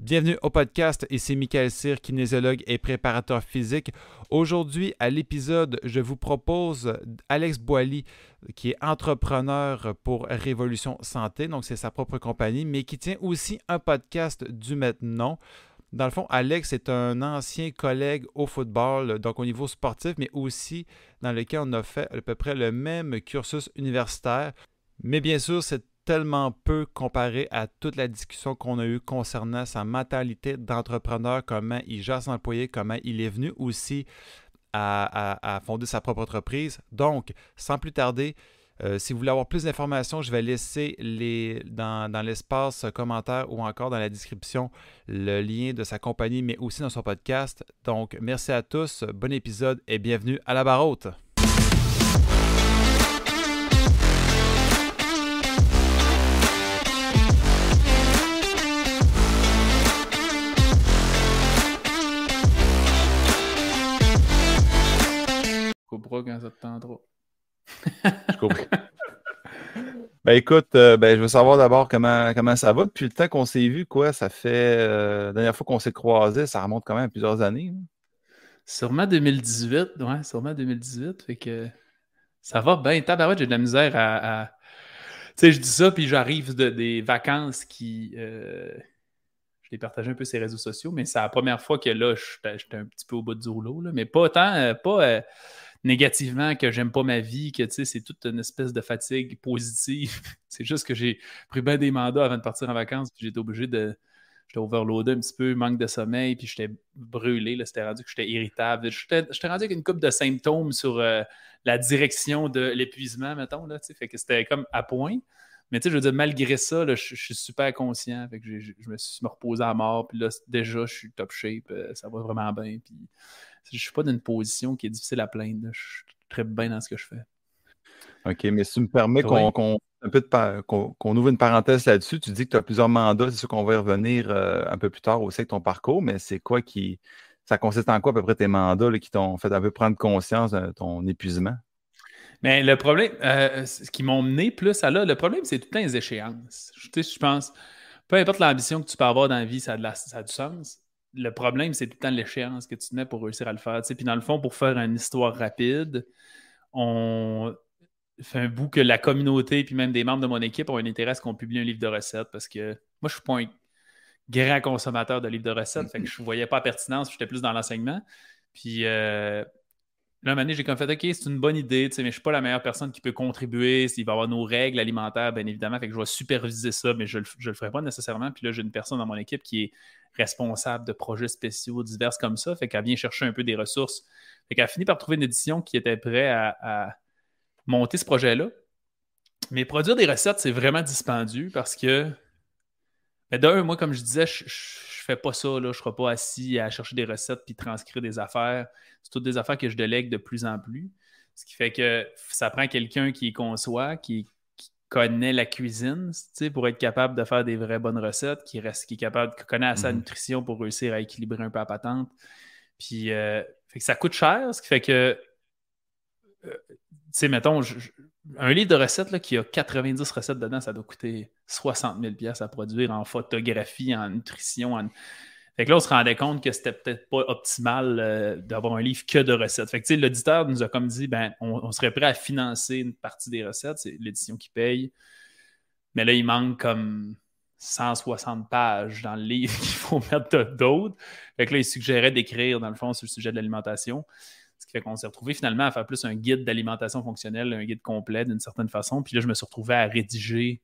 Bienvenue au podcast, ici Michael Cyr, kinésiologue et préparateur physique. Aujourd'hui, à l'épisode, je vous propose Alex Boily, qui est entrepreneur pour Révolution Santé, donc c'est sa propre compagnie, mais qui tient aussi un podcast du même nom. Dans le fond, Alex est un ancien collègue au football, donc au niveau sportif, mais aussi dans lequel on a fait à peu près le même cursus universitaire. Mais bien sûr, c'est tellement peu comparé à toute la discussion qu'on a eue concernant sa mentalité d'entrepreneur, comment il gère son employé, comment il est venu aussi à fonder sa propre entreprise. Donc, sans plus tarder, si vous voulez avoir plus d'informations, je vais laisser dans l'espace commentaire ou encore dans la description le lien de sa compagnie, mais aussi dans son podcast. Donc, merci à tous, bon épisode et bienvenue à la barre haute. Cobra quand ça te tentera. Je comprends. Ben écoute, je veux savoir d'abord comment ça va. Depuis le temps qu'on s'est vu, quoi, ça fait la dernière fois qu'on s'est croisés, ça remonte quand même à plusieurs années. Sûrement 2018, ouais, sûrement 2018. Fait que ça va bien. Tabarouette, j'ai de la misère à... Tu sais, je dis ça, puis j'arrive des vacances qui... Je l'ai partagé un peu sur les réseaux sociaux, mais c'est la première fois que là, j'étais un petit peu au bout du rouleau, là, mais pas autant, pas négativement que j'aime pas ma vie, que tu sais, c'est toute une espèce de fatigue positive. C'est juste que j'ai pris bien des mandats avant de partir en vacances, puis j'étais obligé de... J'étais overloadé un petit peu, manque de sommeil, puis j'étais brûlé, là, c'était rendu que j'étais irritable. J'étais rendu avec une couple de symptômes sur la direction de l'épuisement, mettons, là, tu sais, fait que c'était comme à point. Mais tu sais, je veux dire, malgré ça, là, je suis super conscient. Fait que je me suis reposé à mort. Puis là, déjà, je suis top shape. Ça va vraiment bien. Puis je suis pas dans une position qui est difficile à plaindre. Là. Je suis très bien dans ce que je fais. OK, mais si tu me permets Oui. qu'on ouvre une parenthèse là-dessus, tu dis que tu as plusieurs mandats, c'est sûr qu'on va y revenir un peu plus tard aussi avec ton parcours, mais c'est quoi ça consiste en quoi à peu près tes mandats là, qui t'ont fait un peu prendre conscience de ton épuisement? Mais le problème, ce qui m'ont mené plus à là, le problème, c'est tout le temps les échéances. Tu sais, je pense, peu importe l'ambition que tu peux avoir dans la vie, ça a du sens. Le problème, c'est tout le temps l'échéance que tu te mets pour réussir à le faire. Tu sais. Puis dans le fond, pour faire une histoire rapide, on fait un bout que la communauté puis même des membres de mon équipe ont un intérêt à ce qu'on publie un livre de recettes parce que moi, je suis pas un grand consommateur de livres de recettes, fait que je voyais pas la pertinence, j'étais plus dans l'enseignement. Puis là, un moment donné, j'ai comme fait, OK, c'est une bonne idée, mais je ne suis pas la meilleure personne qui peut contribuer. Il va y avoir nos règles alimentaires, bien évidemment. Fait que je vais superviser ça, mais je ne le ferai pas nécessairement. Puis là, j'ai une personne dans mon équipe qui est responsable de projets spéciaux divers comme ça. Fait qu'elle vient chercher un peu des ressources. Fait qu'elle a fini par trouver une édition qui était prête à monter ce projet-là. Mais produire des recettes, c'est vraiment dispendieux parce que, d'un, moi, comme je disais, je fais pas ça, là, je ne serai pas assis à chercher des recettes puis transcrire des affaires. C'est toutes des affaires que je délègue de plus en plus. Ce qui fait que ça prend quelqu'un qui conçoit, qui connaît la cuisine, pour être capable de faire des vraies bonnes recettes, qui est capable, qui connaît assez la nutrition pour réussir à équilibrer un peu la patente. Puis, fait que ça coûte cher, ce qui fait que, mettons, un livre de recettes là, qui a 90 recettes dedans, ça doit coûter 60 000 $ à produire en photographie, en nutrition. Fait que là, on se rendait compte que c'était peut-être pas optimal d'avoir un livre que de recettes. Fait que l'auditeur nous a comme dit, on serait prêt à financer une partie des recettes, c'est l'édition qui paye. Mais là, il manque comme 160 pages dans le livre qu'il faut mettre d'autres. Fait que là, il suggérait d'écrire, dans le fond, sur le sujet de l'alimentation. Ce qui fait qu'on s'est retrouvé finalement à faire plus un guide d'alimentation fonctionnelle, un guide complet d'une certaine façon. Puis là, je me suis retrouvé à rédiger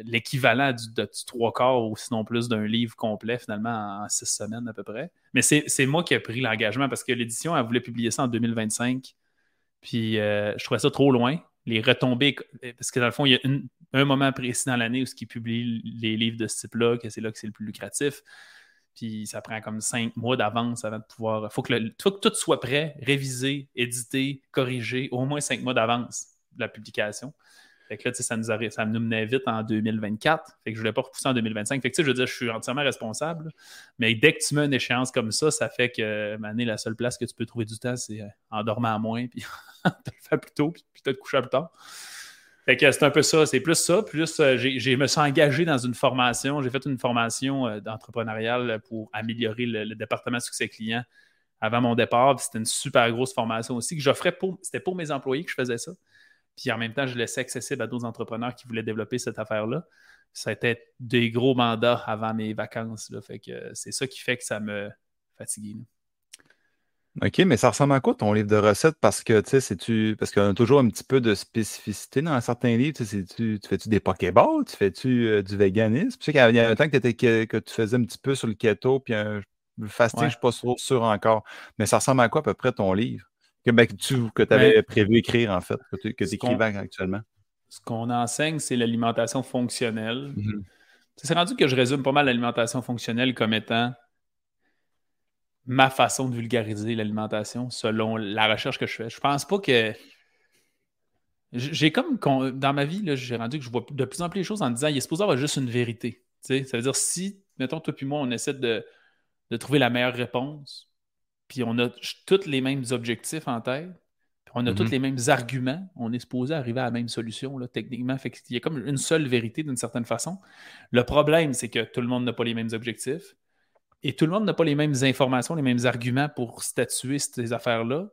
l'équivalent du 3/4 ou sinon plus d'un livre complet finalement en 6 semaines à peu près. Mais c'est moi qui ai pris l'engagement parce que l'édition, elle voulait publier ça en 2025. Puis je trouvais ça trop loin. Les retombées, parce que dans le fond, il y a un moment précis dans l'année où ce qui publie les livres de ce type-là, que c'est là que c'est le plus lucratif. Puis ça prend comme 5 mois d'avance avant de pouvoir... Faut que tout soit prêt, révisé, édité, corrigé, au moins 5 mois d'avance de la publication. Fait que là, ça nous menait vite en 2024. Fait que je voulais pas repousser en 2025. Fait que je veux dire, je suis entièrement responsable. Mais dès que tu mets une échéance comme ça fait que, Mané, la seule place que tu peux trouver du temps, c'est en dormant à moins, puis te le faire plus tôt, puis te coucher plus tard. Fait que c'est un peu ça, c'est plus ça. Plus je me suis engagé dans une formation. J'ai fait une formation d'entrepreneuriale pour améliorer le département succès client avant mon départ. C'était une super grosse formation aussi que j'offrais c'était pour mes employés que je faisais ça. Puis en même temps, je laissais accessible à d'autres entrepreneurs qui voulaient développer cette affaire-là. Ça a été des gros mandats avant mes vacances. Là. Fait que c'est ça qui fait que ça me fatiguait. OK, mais ça ressemble à quoi ton livre de recettes? Parce que, tu sais, parce qu'il y a toujours un petit peu de spécificité dans certains livres. Tu sais, tu fais-tu des Pokéballs? Tu fais-tu du véganisme? Tu sais qu'il y a un temps que tu faisais un petit peu sur le keto, puis le fasting, je ne Ouais. suis pas trop sûr encore. Mais ça ressemble à quoi à peu près ton livre? Que tu Ben, avais prévu écrire, en fait, que tu ce écrivais qu'on actuellement. ce qu'on enseigne, c'est l'alimentation fonctionnelle. Mhm. C'est rendu que je résume pas mal l'alimentation fonctionnelle comme étant ma façon de vulgariser l'alimentation selon la recherche que je fais. Je pense pas que. J'ai comme. Dans ma vie, là, j'ai rendu que je vois de plus en plus les choses en disant il est supposé avoir juste une vérité. Tu sais, ça veut dire si, mettons, toi puis moi, on essaie de trouver la meilleure réponse, puis on a tous les mêmes objectifs en tête, puis on a tous Mhm. les mêmes arguments, on est supposé arriver à la même solution, là, techniquement. Fait qu'il y a comme une seule vérité d'une certaine façon. Le problème, c'est que tout le monde n'a pas les mêmes objectifs. Et tout le monde n'a pas les mêmes informations, les mêmes arguments pour statuer ces affaires-là.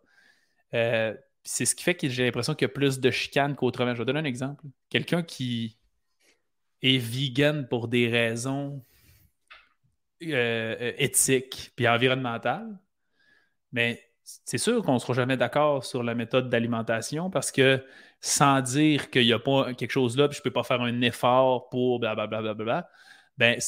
Euh, c'est ce qui fait que j'ai l'impression qu'il y a plus de chicanes qu'autrement. Je vais donner un exemple. Quelqu'un qui est vegan pour des raisons éthiques puis environnementales, mais c'est sûr qu'on ne sera jamais d'accord sur la méthode d'alimentation parce que sans dire qu'il n'y a pas quelque chose là, puis je ne peux pas faire un effort pour blablabla, ben,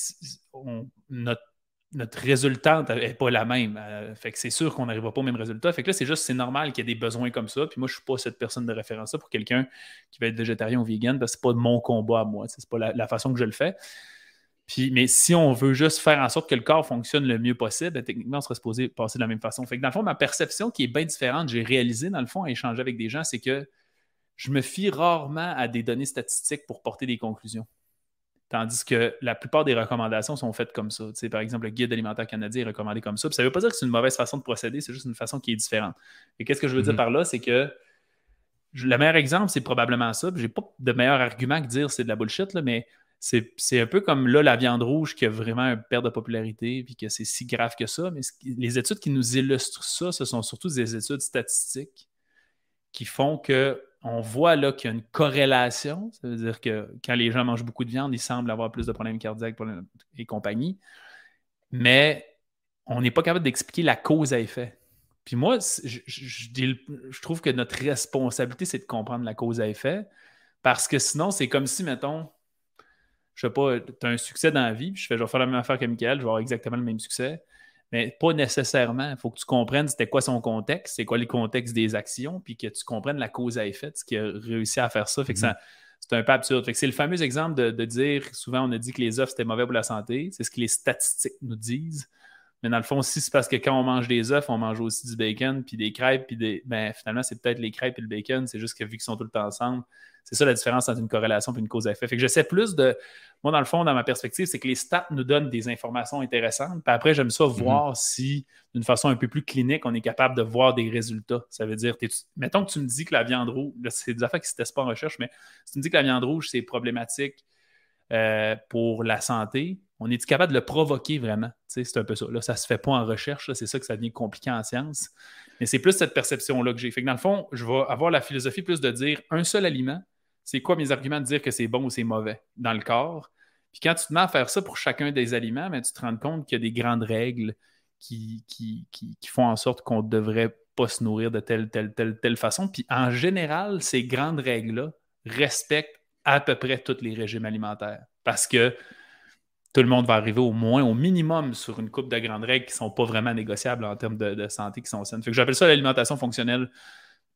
notre résultante n'est pas la même. Fait que c'est sûr qu'on n'arrivera pas au même résultat. Fait que là, c'est normal qu'il y ait des besoins comme ça. Puis moi, je ne suis pas cette personne de référence-là pour quelqu'un qui va être végétarien ou vegan, parce que ce n'est pas mon combat à moi. C'est pas la façon que je le fais. Puis, mais si on veut juste faire en sorte que le corps fonctionne le mieux possible, ben, techniquement, on serait supposé passer de la même façon. Fait que dans le fond, ma perception qui est bien différente, j'ai réalisé dans le fond à échanger avec des gens, c'est que je me fie rarement à des données statistiques pour porter des conclusions. Tandis que la plupart des recommandations sont faites comme ça. Tu sais, par exemple, le guide alimentaire canadien est recommandé comme ça. Puis ça ne veut pas dire que c'est une mauvaise façon de procéder, c'est juste une façon qui est différente. Et qu'est-ce que je veux dire Mhm. par là? C'est que le meilleur exemple, c'est probablement ça. Je n'ai pas de meilleur argument que dire c'est de la bullshit, là, mais c'est un peu comme là, la viande rouge qui a vraiment un perte de popularité puis que c'est si grave que ça. Mais les études qui nous illustrent ça, ce sont surtout des études statistiques qui font qu'on voit là qu'il y a une corrélation. Ça veut dire que quand les gens mangent beaucoup de viande, ils semblent avoir plus de problèmes cardiaques et compagnie. Mais on n'est pas capable d'expliquer la cause à effet. Puis moi, je trouve que notre responsabilité, c'est de comprendre la cause à effet. Parce que sinon, c'est comme si, mettons, je sais pas, tu as un succès dans la vie, puis je vais faire la même affaire que Michael, je vais avoir exactement le même succès. Mais pas nécessairement. Il faut que tu comprennes c'était quoi son contexte, c'est quoi les contextes des actions, puis que tu comprennes la cause à effet, ce qui a réussi à faire ça. Fait que Mhm. c'est un peu absurde. Fait que c'est le fameux exemple de dire, souvent on a dit que les œufs c'était mauvais pour la santé. C'est ce que les statistiques nous disent. Mais dans le fond, si c'est parce que quand on mange des œufs, on mange aussi du bacon, puis des crêpes, puis ben, finalement, c'est peut-être les crêpes et le bacon, c'est juste que vu qu'ils sont tout le temps ensemble, c'est ça la différence entre une corrélation et une cause à effet. Fait que je sais plus de. Moi, dans le fond, dans ma perspective, c'est que les stats nous donnent des informations intéressantes. Puis après, j'aime ça Mhm. voir si, d'une façon un peu plus clinique, on est capable de voir des résultats. Ça veut dire, mettons que tu me dis que la viande rouge, là, c'est des affaires qui ne se testent pas en recherche, mais si tu me dis que la viande rouge, c'est problématique pour la santé, on est capable de le provoquer vraiment? C'est un peu ça. Là, ça ne se fait pas en recherche. C'est ça que ça devient compliqué en science. Mais c'est plus cette perception-là que j'ai. Fait que dans le fond, je vais avoir la philosophie plus de dire un seul aliment, c'est quoi mes arguments de dire que c'est bon ou c'est mauvais dans le corps. Puis quand tu te mets à faire ça pour chacun des aliments, ben, tu te rends compte qu'il y a des grandes règles qui font en sorte qu'on ne devrait pas se nourrir de telle façon. Puis en général, ces grandes règles-là respectent à peu près tous les régimes alimentaires. Parce que tout le monde va arriver au moins, au minimum, sur une coupe de grandes règles qui ne sont pas vraiment négociables en termes de santé, qui sont saines. Fait que j'appelle ça l'alimentation fonctionnelle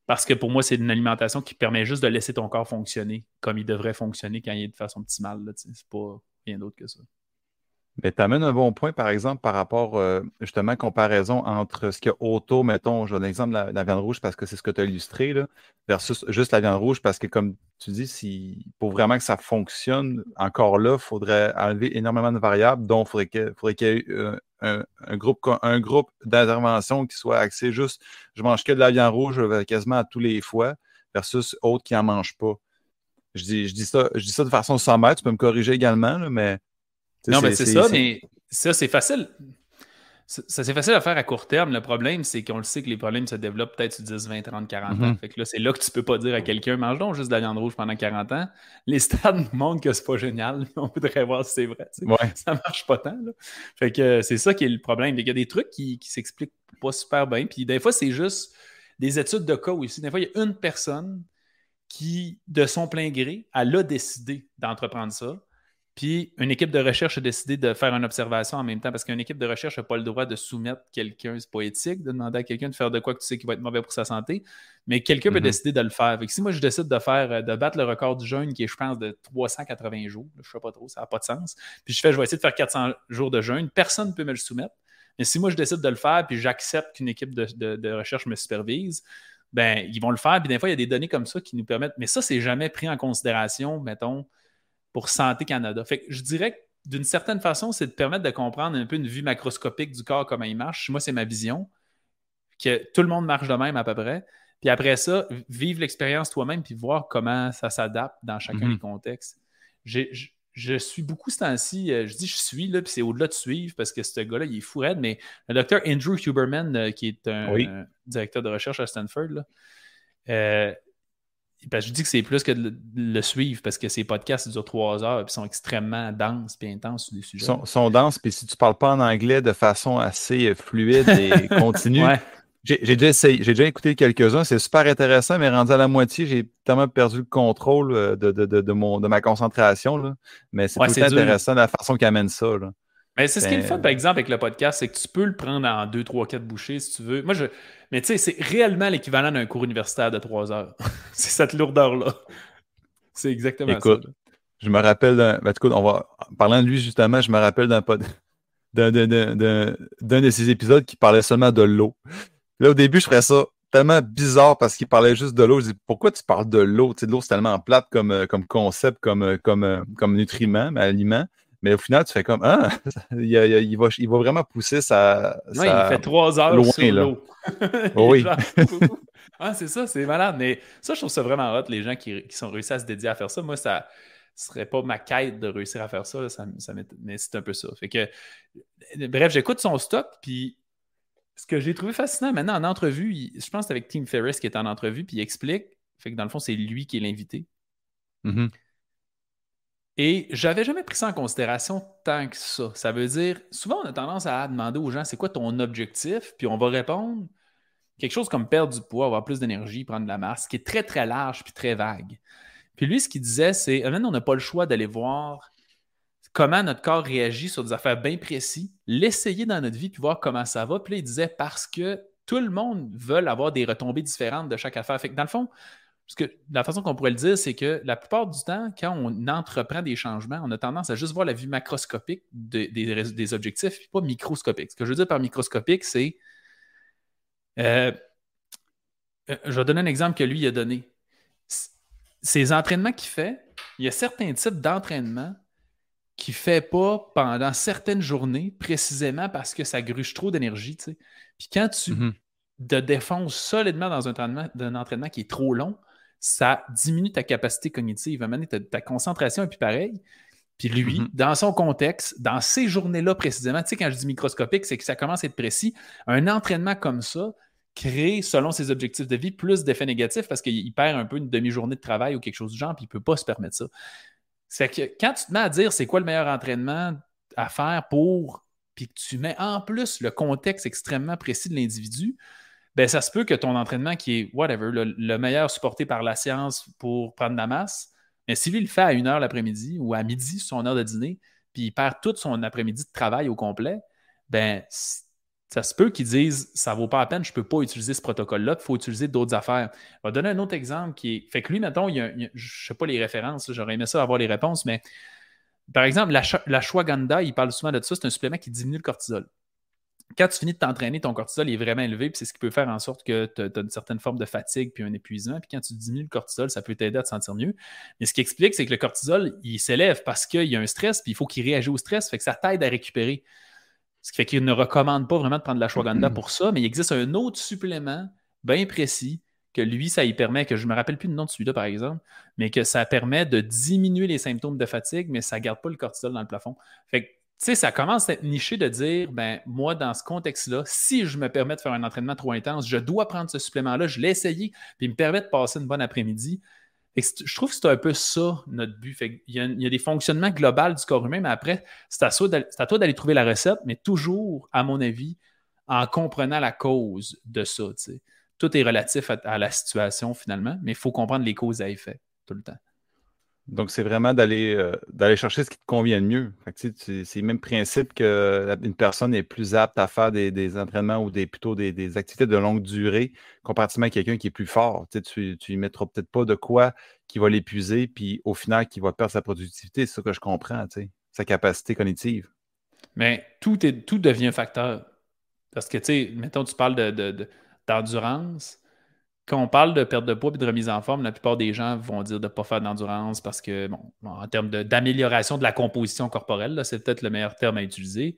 parce que pour moi, c'est une alimentation qui permet juste de laisser ton corps fonctionner comme il devrait fonctionner quand il est de façon optimale. Là, c'est pas rien d'autre que ça. Mais tu amènes un bon point, par exemple, par rapport, justement, comparaison entre ce qu'il y a autour, mettons, je donne l'exemple de la viande rouge parce que c'est ce que tu as illustré, là, versus juste la viande rouge parce que, comme tu dis, pour vraiment que ça fonctionne, encore là, il faudrait enlever énormément de variables, dont faudrait qu'il y ait un groupe d'intervention qui soit axé juste, je mange que de la viande rouge quasiment à tous les fois, versus autres qui n'en mangent pas. je dis ça de façon sommaire, tu peux me corriger également, là, mais... Non, mais c'est ça, mais ça, c'est facile. Ça, c'est facile à faire à court terme. Le problème, c'est qu'on le sait que les problèmes se développent peut-être sur 10, 20, 30, 40 ans. Fait que là, c'est là que tu peux pas dire à quelqu'un, mange donc juste de la viande rouge pendant 40 ans. Les stades nous montrent que c'est pas génial. On voudrait voir si c'est vrai. Ouais. Ça marche pas tant. Là. Fait que c'est ça qui est le problème. Il y a des trucs qui s'expliquent pas super bien. Puis des fois, c'est juste des études de cas aussi. Des fois, il y a une personne qui, de son plein gré, elle a décidé d'entreprendre ça. Puis une équipe de recherche a décidé de faire une observation en même temps parce qu'une équipe de recherche n'a pas le droit de soumettre quelqu'un, c'est pas éthique, de demander à quelqu'un de faire de quoi que tu sais qui va être mauvais pour sa santé, mais quelqu'un peut décider de le faire. Fait que si moi je décide de battre le record du jeûne qui est, je pense, de 380 jours, je ne sais pas trop, ça n'a pas de sens, puis je vais essayer de faire 400 jours de jeûne, personne ne peut me le soumettre. Mais si moi je décide de le faire puis j'accepte qu'une équipe de recherche me supervise, ben ils vont le faire. Puis des fois, il y a des données comme ça qui nous permettent, mais ça, c'est jamais pris en considération, mettons, pour Santé Canada. Fait que je dirais que d'une certaine façon, c'est de permettre de comprendre un peu une vue macroscopique du corps, comment il marche. Moi, c'est ma vision, que tout le monde marche de même à peu près. Puis après ça, vivre l'expérience toi-même puis voir comment ça s'adapte dans chacun des contextes. Je suis beaucoup ce temps-ci, je suis là, puis c'est au-delà de suivre parce que ce gars-là, il est fou raide, mais le docteur Andrew Huberman, qui est un directeur de recherche à Stanford, là, ben, je dis que c'est plus que de le suivre parce que ses podcasts durent 3 heures et sont extrêmement denses et intenses sur des sujets. Sont denses, puis si tu ne parles pas en anglais de façon assez fluide et continue, ouais. J'ai déjà écouté quelques-uns, c'est super intéressant, mais rendu à la moitié, j'ai tellement perdu le contrôle de ma concentration. Là. Mais c'est tout le temps intéressant la façon qu'il amène ça. Là. Mais c'est ce qui est le fun, par exemple, avec le podcast, c'est que tu peux le prendre en 2, 3, 4 bouchées si tu veux. Mais tu sais, c'est réellement l'équivalent d'un cours universitaire de 3 heures. C'est cette lourdeur-là. C'est exactement ça. Écoute, je me rappelle parlant de lui, justement, je me rappelle d'un de ses épisodes qui parlait seulement de l'eau. Là, au début, je ferais ça tellement bizarre parce qu'il parlait juste de l'eau. Je dis, pourquoi tu parles de l'eau? Tu sais, l'eau, c'est tellement plate comme concept, comme nutriment, aliment. Mais au final, tu fais comme, il va vraiment pousser sa il fait 3 heures loin, sur là. l'eau. Oui. C'est ça, c'est malade. Mais ça, je trouve ça vraiment hot, les gens qui sont réussis à se dédier à faire ça. Moi, ça serait pas ma quête de réussir à faire ça. Mais c'est un peu ça. Fait que, bref, j'écoute son stock, puis ce que j'ai trouvé fascinant maintenant en entrevue, je pense que c'est avec Tim Ferriss qui est en entrevue, puis il explique, fait que dans le fond, c'est lui qui est l'invité. Mm-hmm. Et j'avais jamais pris ça en considération tant que ça. Ça veut dire, souvent on a tendance à demander aux gens, c'est quoi ton objectif? Puis on va répondre quelque chose comme perdre du poids, avoir plus d'énergie, prendre de la masse, qui est très, très large puis très vague. Puis lui, ce qu'il disait, c'est, maintenant, on n'a pas le choix d'aller voir comment notre corps réagit sur des affaires bien précises, l'essayer dans notre vie puis voir comment ça va. Puis là, il disait, parce que tout le monde veut avoir des retombées différentes de chaque affaire. Fait que dans le fond, parce que la façon qu'on pourrait le dire, c'est que la plupart du temps, quand on entreprend des changements, on a tendance à juste voir la vue macroscopique des objectifs, puis pas microscopique. Ce que je veux dire par microscopique, c'est... je vais donner un exemple que lui a donné. Ces entraînements qu'il fait, il y a certains types d'entraînements qu'il ne fait pas pendant certaines journées, précisément parce que ça gruge trop d'énergie. Tu sais. Puis quand tu te défonces solidement dans un entraînement qui est trop long, ça diminue ta capacité cognitive, à mener ta concentration et puis pareil. Puis lui, dans son contexte, dans ces journées-là précisément, tu sais, quand je dis microscopique, c'est que ça commence à être précis. Un entraînement comme ça crée, selon ses objectifs de vie, plus d'effets négatifs parce qu'il perd un peu une demi-journée de travail ou quelque chose du genre, puis il ne peut pas se permettre ça. C'est que quand tu te mets à dire c'est quoi le meilleur entraînement à faire puis que tu mets en plus le contexte extrêmement précis de l'individu, ben ça se peut que ton entraînement qui est whatever, le meilleur supporté par la science pour prendre de la masse, mais si lui le fait à 1h l'après-midi ou à midi sur son heure de dîner, puis il perd tout son après-midi de travail au complet, ben ça se peut qu'ils disent ça vaut pas la peine, je peux pas utiliser ce protocole-là, il faut utiliser d'autres affaires. On va donner un autre exemple qui est. Fait que lui, mettons, je sais pas les références, j'aurais aimé ça avoir les réponses, mais par exemple, l'ashwagandha, il parle souvent de ça, c'est un supplément qui diminue le cortisol. Quand tu finis de t'entraîner, ton cortisol est vraiment élevé, puis c'est ce qui peut faire en sorte que tu as une certaine forme de fatigue puis un épuisement. Puis quand tu diminues le cortisol, ça peut t'aider à te sentir mieux. Mais ce qui explique, c'est que le cortisol, il s'élève parce qu'il y a un stress, puis il faut qu'il réagisse au stress, fait que ça t'aide à récupérer. Ce qui fait qu'il ne recommande pas vraiment de prendre de l'ashwagandha pour ça, mais il existe un autre supplément bien précis que lui, ça lui permet, que je ne me rappelle plus le nom de celui-là, par exemple, mais que ça permet de diminuer les symptômes de fatigue, mais ça ne garde pas le cortisol dans le plafond. Fait que, tu sais, ça commence à être niché de dire, ben moi, dans ce contexte-là, si je me permets de faire un entraînement trop intense, je dois prendre ce supplément-là, je l'ai essayé, puis il me permet de passer une bonne après-midi. Je trouve que c'est un peu ça, notre but. Fait il y a des fonctionnements globaux du corps humain, mais après, c'est à toi d'aller trouver la recette, mais toujours, à mon avis, en comprenant la cause de ça. T'sais. Tout est relatif à la situation, finalement, mais il faut comprendre les causes à effet tout le temps. Donc, c'est vraiment d'aller chercher ce qui te convient le mieux. Fait que, tu sais, c'est le même principe qu'une personne est plus apte à faire des entraînements ou plutôt des activités de longue durée comparativement à quelqu'un qui est plus fort. Tu sais, tu lui mettras peut-être pas de quoi qui va l'épuiser, puis au final, qui va perdre sa productivité. C'est ça que je comprends, tu sais, sa capacité cognitive. Mais tout devient un facteur. Parce que, tu sais, mettons, tu parles d'endurance. Quand on parle de perte de poids et de remise en forme, la plupart des gens vont dire de ne pas faire d'endurance parce que, bon, en termes d'amélioration de la composition corporelle, là, c'est peut-être le meilleur terme à utiliser.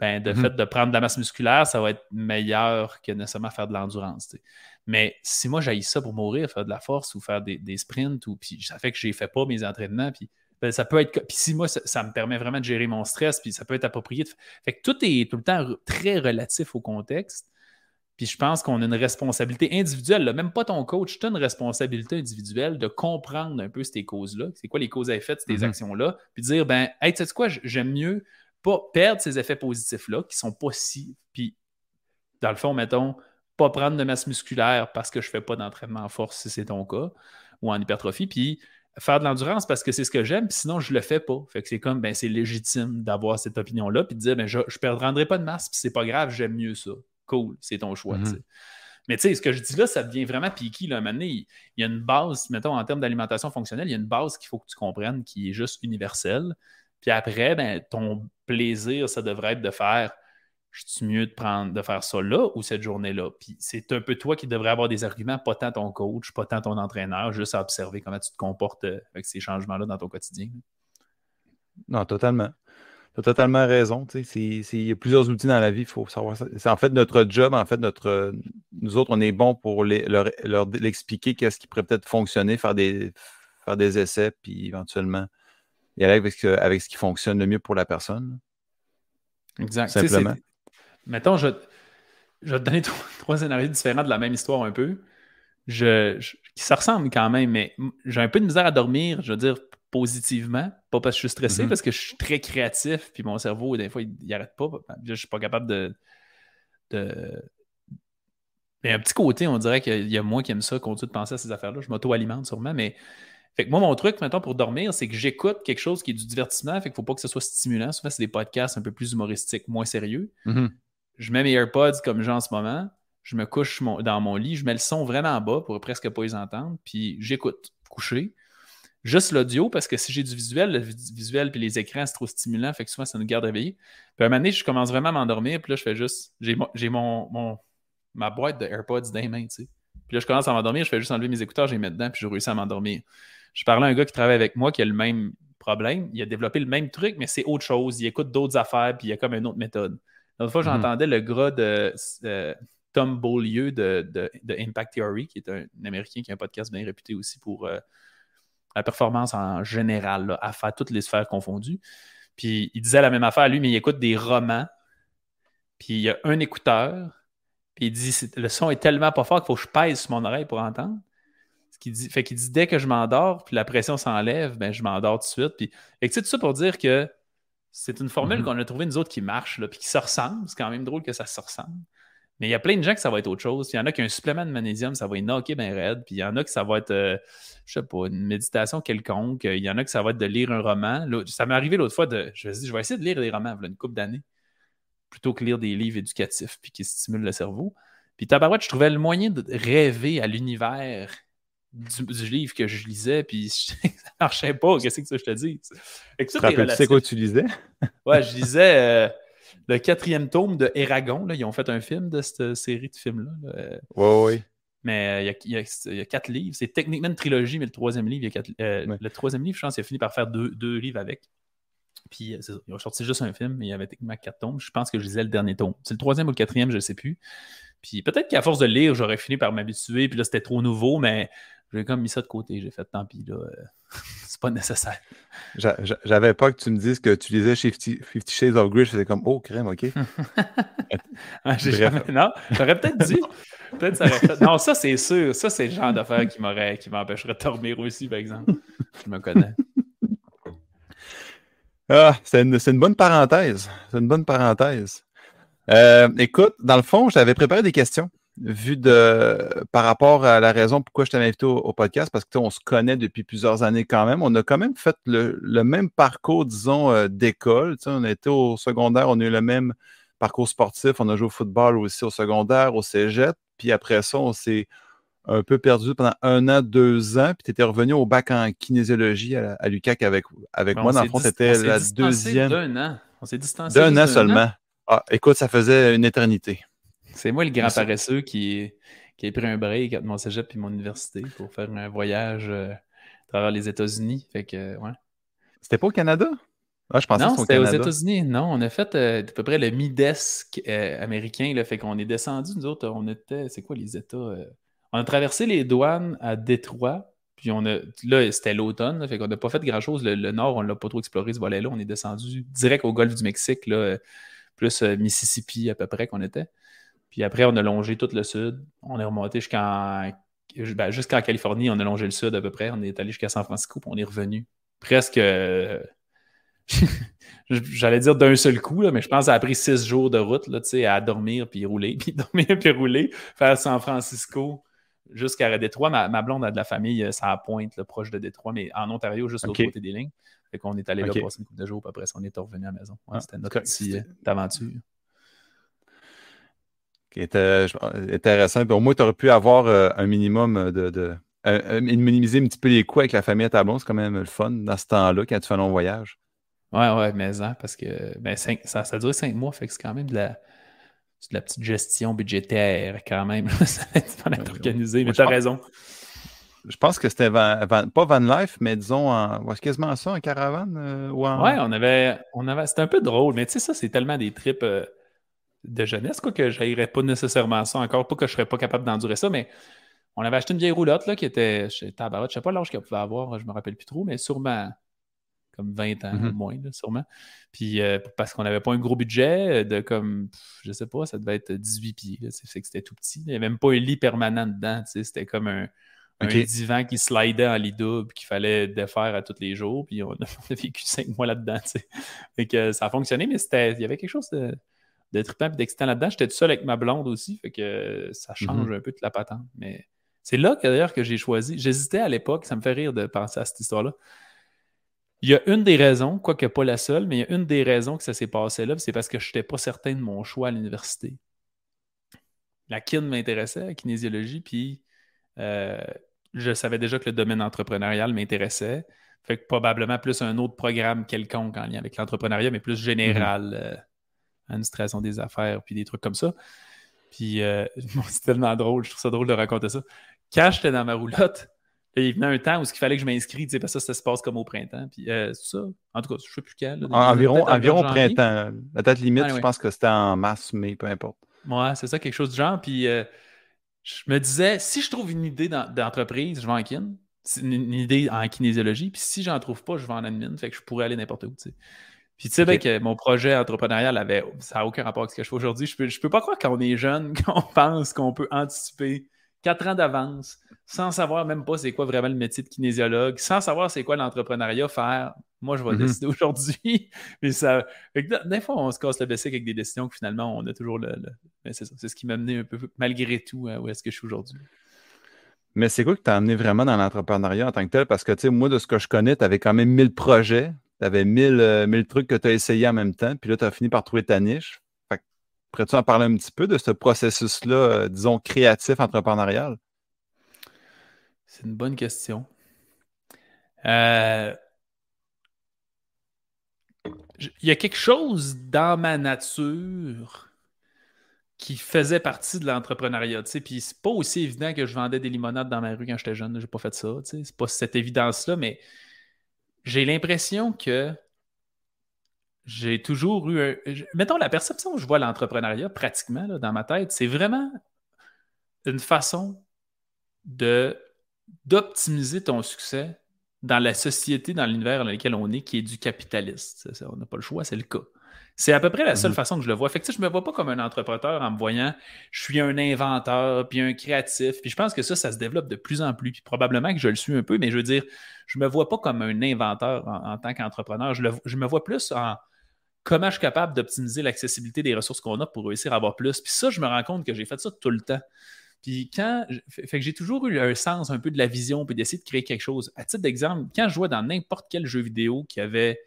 Ben, de fait de prendre de la masse musculaire, ça va être meilleur que nécessairement faire de l'endurance. T'sais. Mais si moi j'haïs ça pour mourir, faire de la force ou faire des sprints, puis ça fait que je ne fais pas mes entraînements, puis ben, ça peut être. Puis si moi, ça me permet vraiment de gérer mon stress, puis ça peut être approprié. Fait que tout est tout le temps très relatif au contexte. Puis je pense qu'on a une responsabilité individuelle, là, même pas ton coach, tu as une responsabilité individuelle de comprendre un peu ces causes-là, c'est quoi les causes à effet de ces actions-là, puis dire, ben, hey, tu sais quoi, j'aime mieux pas perdre ces effets positifs-là qui sont pas si. Puis, dans le fond, mettons, pas prendre de masse musculaire parce que je fais pas d'entraînement en force si c'est ton cas, ou en hypertrophie, puis faire de l'endurance parce que c'est ce que j'aime, puis sinon je le fais pas. Fait que c'est comme, ben, c'est légitime d'avoir cette opinion-là, puis de dire, ben, je perdrai pas de masse, puis c'est pas grave, j'aime mieux ça. Cool, c'est ton choix. Mais tu sais, ce que je dis là, ça devient vraiment piqué. Là. À un moment donné, il y a une base, mettons, en termes d'alimentation fonctionnelle, il y a une base qu'il faut que tu comprennes qui est juste universelle. Puis après, ben, ton plaisir, ça devrait être de faire je suis mieux de faire ça là ou cette journée-là. Puis c'est un peu toi qui devrais avoir des arguments, pas tant ton coach, pas tant ton entraîneur, juste à observer comment tu te comportes avec ces changements-là dans ton quotidien. Non, totalement. Tu as totalement raison. Tu sais, il y a plusieurs outils dans la vie, il faut savoir ça. C'est en fait notre job, en fait, nous autres, on est bons pour leur expliquer qu'est-ce qui pourrait peut-être fonctionner, faire des essais, puis éventuellement y aller avec ce qui fonctionne le mieux pour la personne. Exact. Simplement. Mettons, je vais te donner trois scénarios différents de la même histoire un peu. Qui se ressemblent quand même, mais j'ai un peu de misère à dormir, je veux dire, positivement. Pas parce que je suis stressé, parce que je suis très créatif, puis mon cerveau, des fois, il n'arrête pas. Je suis pas capable de... Il y a un petit côté, on dirait qu'il y a moi qui aime ça, continuer de penser à ces affaires-là. Je m'auto-alimente sûrement, mais... Fait que moi, mon truc, maintenant, pour dormir, c'est que j'écoute quelque chose qui est du divertissement, fait qu'il ne faut pas que ce soit stimulant. Souvent, c'est des podcasts un peu plus humoristiques, moins sérieux. Je mets mes AirPods comme j'ai en ce moment, je me couche dans mon lit, je mets le son vraiment bas pour presque pas les entendre, puis j'écoute, couché. Juste l'audio, parce que si j'ai du visuel, le visuel puis les écrans, c'est trop stimulant, fait que souvent, ça nous garde réveillés. Puis à un moment donné, je commence vraiment à m'endormir, puis là, je fais juste... J'ai ma boîte de AirPods dans les mains, tu sais. Puis là, je commence à m'endormir, je fais juste enlever mes écouteurs, je les mets dedans, puis je réussis à m'endormir. Je parlais à un gars qui travaille avec moi qui a le même problème. Il a développé le même truc, mais c'est autre chose. Il écoute d'autres affaires, puis il y a comme une autre méthode. L'autre fois, j'entendais le gras de Tom Beaulieu de Impact Theory, qui est un Américain qui a un podcast bien réputé aussi pour la performance en général, là, à faire toutes les sphères confondues. Puis il disait la même affaire, lui, mais il écoute des romans. Puis il y a un écouteur. Puis il dit le son est tellement pas fort qu'il faut que je pèse sur mon oreille pour entendre. Fait qu'il dit dès que je m'endors, puis la pression s'enlève, ben je m'endors tout de suite. Puis, et tu sais, tout ça pour dire que c'est une formule qu'on a trouvée nous autres qui marche, là, puis qui se ressemble. C'est quand même drôle que ça se ressemble. Mais il y a plein de gens que ça va être autre chose. Puis il y en a qui ont un supplément de magnésium, ça va être knocké bien raide. Puis il y en a que ça va être, je sais pas, une méditation quelconque. Il y en a que ça va être de lire un roman. Là, ça m'est arrivé l'autre fois je me suis dit, je vais essayer de lire des romans une couple d'années plutôt que lire des livres éducatifs puis qui stimulent le cerveau. Puis tabarouette, je trouvais le moyen de rêver à l'univers du livre que je lisais, puis ça marchait pas. Qu'est-ce que ça, je te dis? Tu sais quoi tu lisais? Ouais, je lisais le 4e tome de Eragon. Là, ils ont fait un film de cette série de films-là. Oui. Mais il y a 4 livres. C'est techniquement une trilogie, mais le 3e livre, le 3e livre, je pense qu'il a fini par faire deux livres avec. Puis c'est ça. Ils ont sorti juste un film, mais il y avait techniquement 4 tomes. Je pense que je lisais le dernier tome. C'est le 3e ou le 4e, je ne sais plus. Puis peut-être qu'à force de lire, j'aurais fini par m'habituer, puis là, c'était trop nouveau, mais j'ai comme mis ça de côté. J'ai fait tant pis, là, c'est pas nécessaire. J'avais pas que tu me dises que tu lisais Fifty Shades of Grey. J'étais comme, oh, crème, OK. J'ai Bref. jamais... Non, j'aurais peut-être dû. Peut-être ça aurait fait... Non, ça, c'est sûr. Ça, c'est le genre d'affaire qui m'empêcherait de dormir aussi, par exemple. Je me connais. Ah, c'est une bonne parenthèse. C'est une bonne parenthèse. Écoute, dans le fond, j'avais préparé des questions par rapport à la raison pourquoi je t'avais invité au podcast, parce que on se connaît depuis plusieurs années quand même. On a quand même fait le même parcours, disons, d'école. On a été au secondaire, on a eu le même parcours sportif. On a joué au football aussi au secondaire, au cégep. Puis après ça, on s'est un peu perdu pendant 1 an, 2 ans. Puis tu étais revenu au bac en kinésiologie à l'UQAC avec moi. Dans le fond, c'était la deuxième. On s'est distancé D'un juste an seulement. Ah, écoute, ça faisait une éternité. C'est moi le grand paresseux qui a pris un break entre mon cégep et mon université pour faire un voyage à travers les États-Unis. Fait que, ouais. C'était pas au Canada? Ah, je pensais que c'était au Canada. Aux États-Unis. Non, on a fait à peu près le mi-desk américain. Là, fait qu'on est descendu, nous autres, on était... C'est quoi les États? On a traversé les douanes à Détroit. Puis là, c'était l'automne. Fait qu'on n'a pas fait grand-chose. Le nord, on ne l'a pas trop exploré, ce volet-là. On est descendu direct au golfe du Mexique, là, plus Mississippi à peu près qu'on était. Puis après, on a longé tout le sud. On est remonté jusqu'en Californie. On a longé le sud à peu près. On est allé jusqu'à San Francisco, puis on est revenu. Presque... J'allais dire d'un seul coup, là, mais je pense que ça a pris 6 jours de route là, à dormir puis rouler, puis dormir puis rouler, faire San Francisco jusqu'à Détroit. Ma blonde a de la famille, ça à Pointe, là, proche de Détroit, mais en Ontario, juste de l'autre côté des lignes. Fait qu'on est allé là passer une couple de jours, puis après ça, on est revenu à la maison. Ouais, c'était notre petite aventure. Intéressant. Puis au moins, tu aurais pu avoir un minimum minimiser un petit peu les coûts avec la famille à ta blonde. C'est quand même le fun dans ce temps-là, quand tu fais un long voyage. Ouais, mais parce que ça a duré 5 mois, fait que c'est quand même de la petite gestion budgétaire, quand même. Ça va être organisé, mais tu as raison. Je pense que c'était pas van life, mais disons, quasiment ça, en caravane? Ouais, c'était un peu drôle, mais tu sais, ça, c'est tellement des trips de jeunesse, quoi, que je n'irais pas nécessairement ça encore, pas que je serais pas capable d'endurer ça, mais on avait acheté une vieille roulotte là, qui était chez Tabarouette, je ne sais pas l'âge qu'elle pouvait avoir, je ne me rappelle plus trop, mais sûrement comme 20 ans au moins, là, sûrement. Puis parce qu'on n'avait pas un gros budget de comme, je sais pas, ça devait être 18 pieds, là, c'est que c'était tout petit. Il n'y avait même pas un lit permanent dedans, c'était comme un divan qui slidait en lit double qu'il fallait défaire à tous les jours, puis on a vécu 5 mois là-dedans, Fait que ça a fonctionné, mais il y avait quelque chose de trippant et d'excitant là-dedans. J'étais tout seul avec ma blonde aussi, fait que ça change un peu de la patente. Mais c'est là d'ailleurs que j'ai choisi. J'hésitais à l'époque, ça me fait rire de penser à cette histoire-là. Il y a une des raisons, quoique pas la seule, mais il y a une des raisons que ça s'est passé là, c'est parce que je n'étais pas certain de mon choix à l'université. La kin m'intéressait, la kinésiologie, puis je savais déjà que le domaine entrepreneurial m'intéressait. Fait que probablement plus un autre programme quelconque en lien avec l'entrepreneuriat, mais plus général. Administration des affaires, puis des trucs comme ça. Puis c'est tellement drôle, je trouve ça drôle de raconter ça. Quand j'étais dans ma roulotte, il venait un temps où il fallait que je m'inscris, parce que ça se passe comme au printemps. Puis c'est ça. En tout cas, je ne sais plus quand. Là, environ printemps. La date limite, je pense que c'était en mars, mai, peu importe. Ouais, c'est ça, quelque chose du genre. Puis je me disais, si je trouve une idée d'entreprise, je vais en kin. Une idée en kinésiologie. Puis si j'en trouve pas, je vais en admin. Fait que je pourrais aller n'importe où, tu sais. Puis tu sais que mon projet entrepreneurial ça n'a aucun rapport avec ce que je fais aujourd'hui. Je peux pas croire quand on est jeune, qu'on pense qu'on peut anticiper 4 ans d'avance, sans savoir même pas c'est quoi vraiment le métier de kinésiologue, sans savoir c'est quoi l'entrepreneuriat, faire moi je vais décider aujourd'hui. Mais ça. Des fois, on se casse le bessic avec des décisions que finalement on a toujours Mais c'est ça. C'est ce qui m'a mené un peu malgré tout où est-ce que je suis aujourd'hui. Mais c'est quoi que t'as amené vraiment dans l'entrepreneuriat en tant que tel? Parce que tu sais, moi, de ce que je connais, tu avais quand même 1000 projets. Tu avais 1000 trucs que tu as essayé en même temps, puis là, tu as fini par trouver ta niche. Fait que, pourrais-tu en parler un petit peu de ce processus-là, disons, créatif, entrepreneurial? C'est une bonne question. Il y a quelque chose dans ma nature qui faisait partie de l'entrepreneuriat, tu sais, puis c'est pas aussi évident que je vendais des limonades dans ma rue quand j'étais jeune, j'ai pas fait ça, tu sais, c'est pas cette évidence-là, mais j'ai l'impression que j'ai toujours eu mettons, la perception que je vois l'entrepreneuriat, pratiquement, là, dans ma tête, c'est vraiment une façon d'optimiser ton succès dans la société, dans l'univers dans lequel on est, qui est du capitaliste. On n'a pas le choix, c'est le cas. C'est à peu près la seule façon que je le vois. Fait que, je ne me vois pas comme un entrepreneur en me voyant, je suis un inventeur, puis un créatif. Puis je pense que ça se développe de plus en plus. Puis probablement que je le suis un peu, mais je veux dire, je ne me vois pas comme un inventeur en tant qu'entrepreneur. Je me vois plus en comment je suis capable d'optimiser l'accessibilité des ressources qu'on a pour réussir à avoir plus. Puis ça, je me rends compte que j'ai fait ça tout le temps. Puis fait que j'ai toujours eu un sens un peu de la vision, puis d'essayer de créer quelque chose. À titre d'exemple, quand je jouais dans n'importe quel jeu vidéo qui avait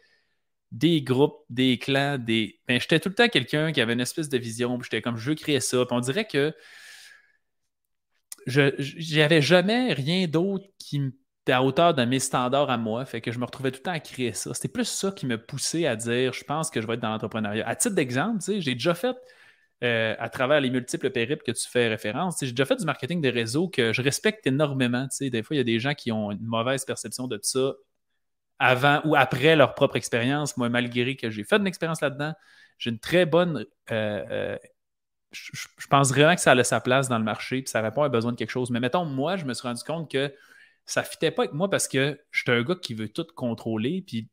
des groupes, des clans, ben, j'étais tout le temps quelqu'un qui avait une espèce de vision, puis j'étais comme, je veux créer ça. Puis on dirait que j'avais jamais rien d'autre qui était à hauteur de mes standards à moi, fait que je me retrouvais tout le temps à créer ça. C'était plus ça qui me poussait à dire, je pense que je vais être dans l'entrepreneuriat. À titre d'exemple, j'ai déjà fait, à travers les multiples périples que tu fais référence, j'ai déjà fait du marketing de réseau que je respecte énormément. Des fois, il y a des gens qui ont une mauvaise perception de ça avant ou après leur propre expérience. Moi, malgré que j'ai fait une expérience là-dedans, j'ai une très bonne... je pense vraiment que ça a sa place dans le marché et ça répond à besoin de quelque chose. Mais mettons, moi, je me suis rendu compte que ça ne fitait pas avec moi parce que je suis un gars qui veut tout contrôler puis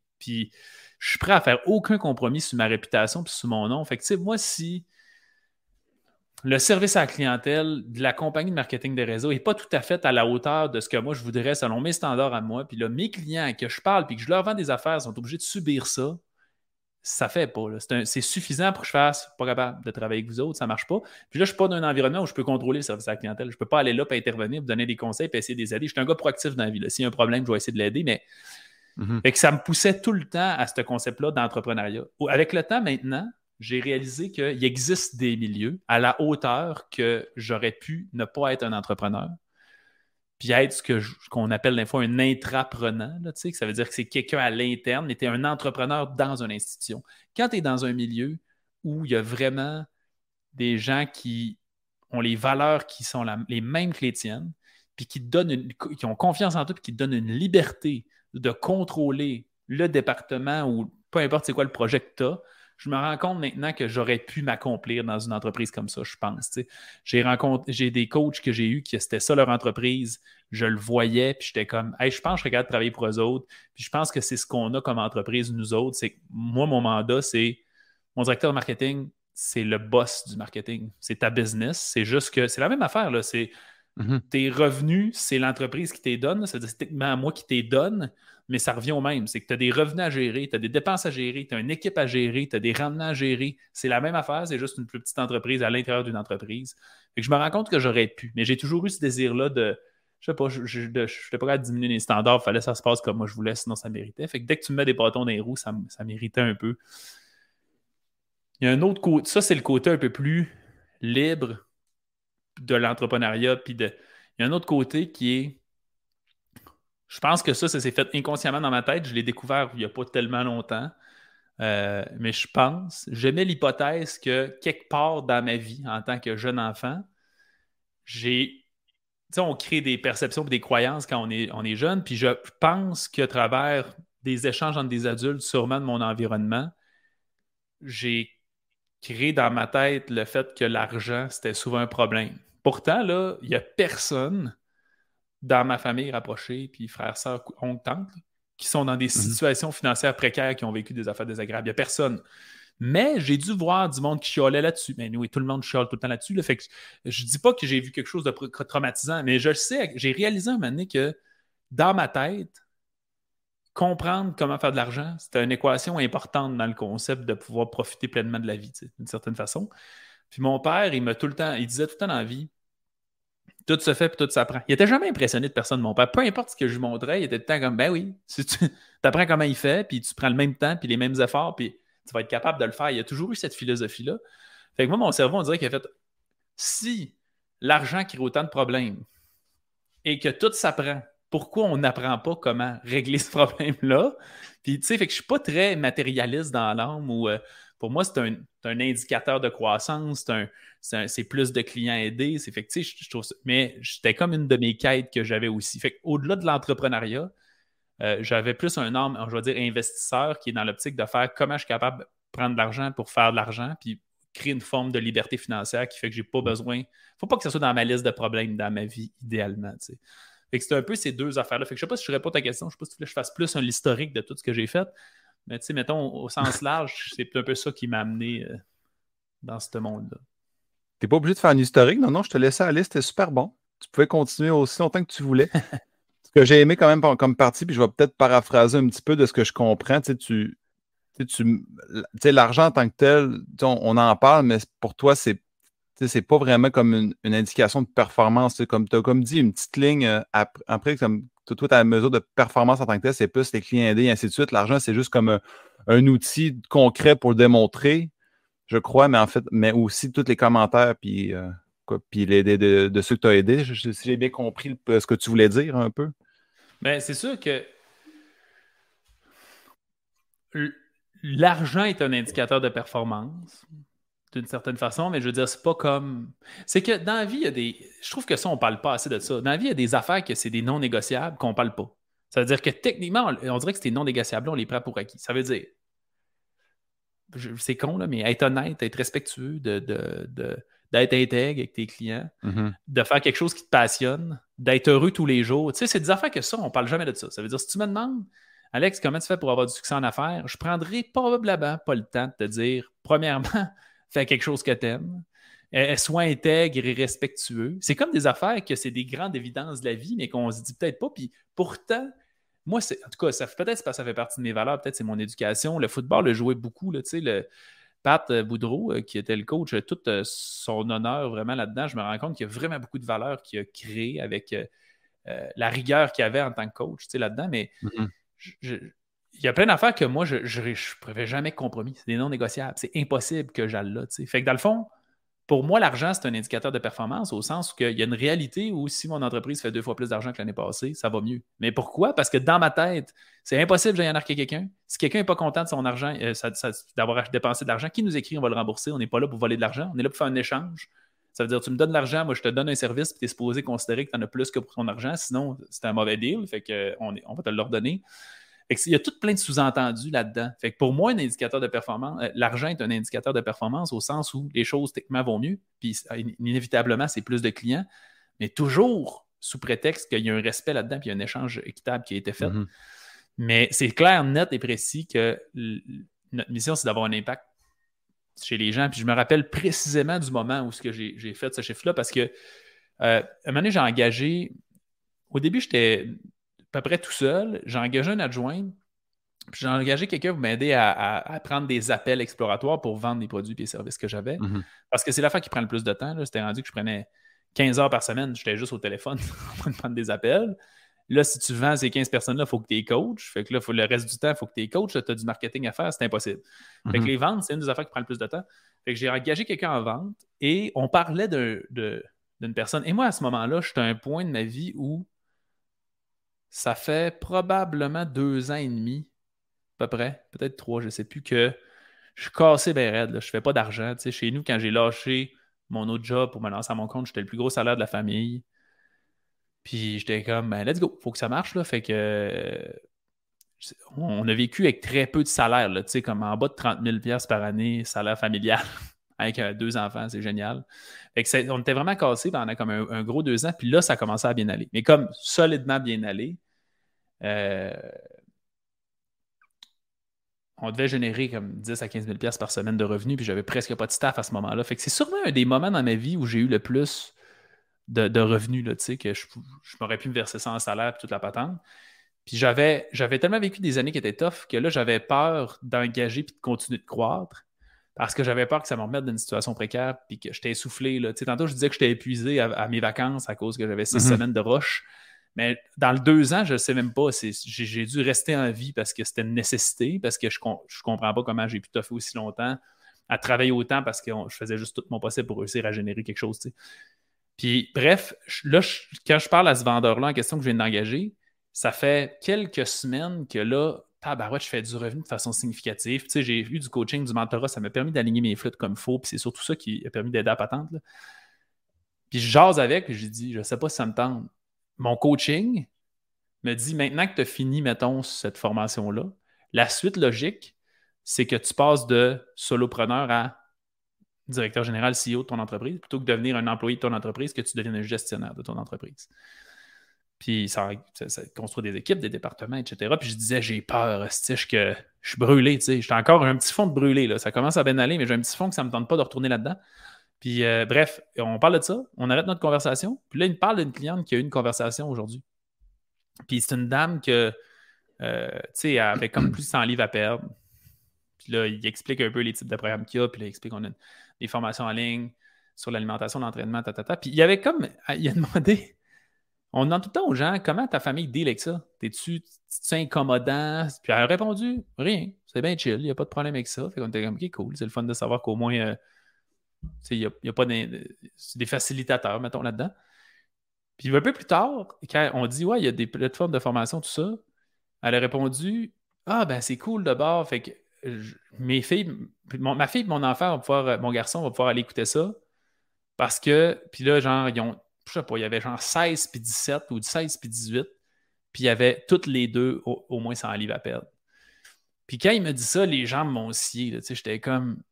je suis prêt à faire aucun compromis sur ma réputation puis sur mon nom. Fait que, tu sais, moi, si le service à la clientèle de la compagnie de marketing des réseaux n'est pas tout à fait à la hauteur de ce que moi je voudrais selon mes standards à moi. Puis là, mes clients à qui je parle puis que je leur vends des affaires sont obligés de subir ça. Ça fait pas. C'est suffisant pour que je fasse pas capable de travailler avec vous autres, ça marche pas. Puis là, je suis pas dans un environnement où je peux contrôler le service à la clientèle. Je peux pas aller là pour intervenir, vous donner des conseils, puis essayer de les aider. Je suis un gars proactif dans la vie. S'il y a un problème, je vais essayer de l'aider, mais fait que ça me poussait tout le temps à ce concept-là d'entrepreneuriat. Avec le temps maintenant, j'ai réalisé qu'il existe des milieux à la hauteur que j'aurais pu ne pas être un entrepreneur, puis être qu'on appelle des fois un intraprenant, là, que ça veut dire que c'est quelqu'un à l'interne, mais tu es un entrepreneur dans une institution. Quand tu es dans un milieu où il y a vraiment des gens qui ont les valeurs qui sont les mêmes que les tiennes, puis qui ont confiance en toi, puis qui te donnent une liberté de contrôler le département ou peu importe c'est quoi le projet que tu as, je me rends compte maintenant que j'aurais pu m'accomplir dans une entreprise comme ça, je pense. J'ai des coachs que j'ai eus qui c'était ça leur entreprise, je le voyais, puis j'étais comme, hey, je pense que je regarde travailler pour eux autres, puis je pense que c'est ce qu'on a comme entreprise, nous autres. C'est que moi, mon mandat, c'est mon directeur de marketing, c'est le boss du marketing. C'est ta business. C'est juste que c'est la même affaire, là. C'est tes revenus, c'est l'entreprise qui t'es donne. C'est techniquement moi qui t'es donne, mais ça revient au même. C'est que tu as des revenus à gérer, tu as des dépenses à gérer, tu as une équipe à gérer, tu as des rendements à gérer. C'est la même affaire, c'est juste une plus petite entreprise à l'intérieur d'une entreprise. Fait que je me rends compte que j'aurais pu, mais j'ai toujours eu ce désir-là de, je sais pas, je n'étais pas capable de diminuer les standards, il fallait que ça se passe comme moi je voulais, sinon ça méritait. Fait que dès que tu me mets des bâtons dans les roues, ça méritait un peu. Il y a un autre côté, ça c'est le côté un peu plus libre de l'entrepreneuriat, puis il y a un autre côté qui est, je pense que ça s'est fait inconsciemment dans ma tête, je l'ai découvert il n'y a pas tellement longtemps, mais j'aimais l'hypothèse que quelque part dans ma vie, en tant que jeune enfant, on crée des perceptions et des croyances quand on est jeune, puis je pense qu'à travers des échanges entre des adultes, sûrement de mon environnement, j'ai créé dans ma tête le fait que l'argent, c'était souvent un problème. Pourtant, là, il n'y a personne dans ma famille rapprochée, puis frères, sœurs, oncles, tantes, qui sont dans des situations financières précaires, qui ont vécu des affaires désagréables. Il n'y a personne. Mais j'ai dû voir du monde qui chialait là-dessus. Mais oui, tout le monde chiale tout le temps là-dessus. Là. Fait que je dis pas que j'ai vu quelque chose de traumatisant, mais je le sais, j'ai réalisé un moment donné que dans ma tête, comprendre comment faire de l'argent, c'était une équation importante dans le concept de pouvoir profiter pleinement de la vie, d'une certaine façon. Puis mon père, il disait tout le temps dans la vie, tout se fait puis tout s'apprend. Il n'était jamais impressionné de personne, mon père. Peu importe ce que je lui montrais, il était tout le temps comme, ben oui, si tu apprends comment il fait, puis tu prends le même temps, puis les mêmes efforts, puis tu vas être capable de le faire. Il y a toujours eu cette philosophie-là. Fait que moi, mon cerveau, on dirait qu'il a fait, si l'argent crée autant de problèmes et que tout s'apprend, pourquoi on n'apprend pas comment régler ce problème-là? Puis, tu sais, fait que je suis pas très matérialiste dans l'âme ou pour moi, c'est un indicateur de croissance, c'est plus de clients aidés. C'est fait que, tu sais, je trouve ça. Mais c'était comme une de mes quêtes que j'avais aussi. Fait qu'au-delà de l'entrepreneuriat, j'avais plus un âme, je vais dire, investisseur qui est dans l'optique de faire comment je suis capable de prendre de l'argent pour faire de l'argent. Puis crée une forme de liberté financière qui fait que j'ai pas besoin. Faut pas que ça soit dans ma liste de problèmes dans ma vie, idéalement. T'sais. Fait que c'est un peu ces deux affaires-là. Fait que je sais pas si je réponds à ta question, je sais pas si tu voulais que je fasse plus un historique de tout ce que j'ai fait. Mais tu sais, mettons, au sens large, c'est un peu ça qui m'a amené dans ce monde-là. T'es pas obligé de faire un historique. Non, non, je te laissais aller. C'était super bon. Tu pouvais continuer aussi longtemps que tu voulais. Ce que j'ai aimé quand même comme partie, puis je vais peut-être paraphraser un petit peu de ce que je comprends. Tu sais, l'argent en tant que tel, on en parle, mais pour toi, c'est pas vraiment comme une indication de performance. Comme tu as comme dit, une petite ligne après, comme toi, ta mesure de performance en tant que tel, c'est plus les clients aidés et ainsi de suite. L'argent, c'est juste comme un outil concret pour le démontrer, je crois, mais en fait, mais aussi tous les commentaires puis les de ceux que tu as aidés. Si j'ai bien compris ce que tu voulais dire un peu. Mais c'est sûr que l'argent est un indicateur de performance, d'une certaine façon, mais je veux dire, c'est pas comme. C'est que dans la vie, il y a des. Je trouve que ça, on parle pas assez de ça. Dans la vie, il y a des affaires que c'est des non négociables qu'on parle pas. Ça veut dire que techniquement, on dirait que c'est non négociable, on les prend pour acquis. Ça veut dire, c'est con, là, mais être honnête, être respectueux, d'être intègre avec tes clients, Mhm. de faire quelque chose qui te passionne, d'être heureux tous les jours. Tu sais, c'est des affaires que ça, on parle jamais de ça. Ça veut dire, si tu me demandes, Alex, comment tu fais pour avoir du succès en affaires, je prendrai probablement pas le temps de te dire, premièrement, fais quelque chose que tu aimes. Sois intègre et respectueux. C'est comme des affaires que c'est des grandes évidences de la vie, mais qu'on se dit peut-être pas. Puis pourtant, moi, en tout cas, peut-être parce que ça fait partie de mes valeurs, peut-être c'est mon éducation. Le football, le jouait beaucoup. Là, Pat Boudreau, qui était le coach, tout son honneur vraiment là-dedans, je me rends compte qu'il y a vraiment beaucoup de valeurs qu'il a créées avec la rigueur qu'il avait en tant que coach là-dedans. Mais Mhm. il y a plein d'affaires que moi, je ne préfère jamais compromis. C'est des non négociables. C'est impossible que j'aille là. Fait que dans le fond, pour moi, l'argent, c'est un indicateur de performance au sens où il y a une réalité où si mon entreprise fait 2 fois plus d'argent que l'année passée, ça va mieux. Mais pourquoi? Parce que dans ma tête, c'est impossible que j'aille en arquer quelqu'un. Si quelqu'un n'est pas content de son argent, d'avoir dépensé de l'argent, qui nous écrit, on va le rembourser. On n'est pas là pour voler de l'argent, on est là pour faire un échange. Ça veut dire, tu me donnes de l'argent, moi je te donne un service, puis tu es supposé considérer que tu en as plus que pour ton argent, sinon c'est un mauvais deal, fait qu'on va te le redonner. Il y a tout plein de sous-entendus là-dedans. Fait que pour moi, un indicateur de performance, l'argent est un indicateur de performance au sens où les choses techniquement vont mieux, puis inévitablement, c'est plus de clients, mais toujours sous prétexte qu'il y a un respect là-dedans, puis il y a un échange équitable qui a été fait. Mhm. Mais c'est clair, net et précis que notre mission, c'est d'avoir un impact chez les gens. Puis je me rappelle précisément du moment où j'ai fait ce chiffre-là parce que un moment donné, j'ai engagé. Au début, j'étais à peu près tout seul. J'ai engagé un adjoint. Puis j'ai engagé quelqu'un pour m'aider à prendre des appels exploratoires pour vendre les produits et les services que j'avais. Mhm. Parce que c'est l'affaire qui prend le plus de temps. Là. C'était rendu que je prenais 15 heures par semaine. J'étais juste au téléphone en train de prendre des appels. Là, si tu vends ces 15 personnes-là, il faut que tu es coach. Fait que là, le reste du temps, il faut que tu es coach. Tu as du marketing à faire, c'est impossible. Fait que Mhm. les ventes, c'est une des affaires qui prend le plus de temps. Fait que j'ai engagé quelqu'un en vente et on parlait d'une personne. Et moi, à ce moment-là, j'étais à un point de ma vie où ça fait probablement 2 ans et demi, à peu près, peut-être 3, je ne sais plus, que je suis cassé bien raide. Là. Je ne fais pas d'argent. Tu sais, chez nous, quand j'ai lâché mon autre job pour me lancer à mon compte, j'étais le plus gros salaire de la famille. Puis j'étais comme, ben, let's go, faut que ça marche. Là. Fait que on a vécu avec très peu de salaire, là, comme en bas de 30 000 par année, salaire familial, avec 2 enfants, c'est génial. Fait que on était vraiment cassés pendant comme un gros 2 ans, puis là, ça commençait à bien aller. Mais comme solidement bien aller, euh, on devait générer comme 10 à 15 000 par semaine de revenus, puis j'avais presque pas de staff à ce moment-là. Fait que c'est sûrement un des moments dans ma vie où j'ai eu le plus de revenus, là, que je m'aurais pu me verser ça en salaire et toute la patente. Puis j'avais tellement vécu des années qui étaient tough que là, j'avais peur d'engager puis de continuer de croître parce que j'avais peur que ça me remette dans une situation précaire puis que j'étais essoufflé. Là. Tantôt, je disais que j'étais épuisé à mes vacances à cause que j'avais 6 Mhm. semaines de rush. Mais dans le 2 ans, je ne sais même pas. J'ai dû rester en vie parce que c'était une nécessité, parce que je ne comprends pas comment j'ai pu toffer aussi longtemps, à travailler autant parce que je faisais juste tout mon possible pour réussir à générer quelque chose. T'sais. Puis bref, là, quand je parle à ce vendeur-là en question que je viens d'engager, ça fait quelques semaines que là, tabarouette, je fais du revenu de façon significative. Tu sais, j'ai eu du coaching, du mentorat, ça m'a permis d'aligner mes flûtes comme il faut, puis c'est surtout ça qui a permis d'aider à patente. Là. Puis je jase avec, puis j'ai dit, je ne sais pas si ça me tente. Mon coaching me dit, maintenant que tu as fini, mettons, cette formation-là, la suite logique, c'est que tu passes de solopreneur à directeur général, CEO de ton entreprise, plutôt que de devenir un employé de ton entreprise, que tu deviennes un gestionnaire de ton entreprise. Puis ça construit des équipes, des départements, etc. Puis je disais, j'ai peur, que je suis brûlé, tu sais. J'ai encore un petit fond de brûlé, là. Ça commence à bien aller, mais j'ai un petit fond que ça ne me tente pas de retourner là-dedans. Puis bref, on parle de ça, on arrête notre conversation. Puis là, il me parle d'une cliente qui a eu une conversation aujourd'hui. Puis c'est une dame que, tu sais, elle avait comme plus de 100 livres à perdre. Puis là, il explique un peu les types de programmes qu'il y a. Puis là, il explique qu'on a des formations en ligne sur l'alimentation, l'entraînement, Puis il y avait comme, il a demandé, on demande tout le temps aux gens comment ta famille deal avec ça. T'es-tu incommodant? Puis elle a répondu, rien, c'est bien chill, il n'y a pas de problème avec ça. Fait qu'on était comme, ok, cool, c'est le fun de savoir qu'au moins, il n'y a pas des facilitateurs, mettons, là-dedans. Puis un peu plus tard, quand on dit, ouais, il y a des plateformes de formation, tout ça, elle a répondu, ah, ben c'est cool de bord. Fait que mes filles, ma fille et mon enfant vont pouvoir, mon garçon va pouvoir aller écouter ça. Parce que, puis là, genre, ils ont, je sais pas, il y avait genre 16 puis 17 ou 16 puis 18. Puis il y avait toutes les deux au moins 100 livres à perdre. Puis quand il me dit ça, les gens m'ont scié. Tu sais, j'étais comme,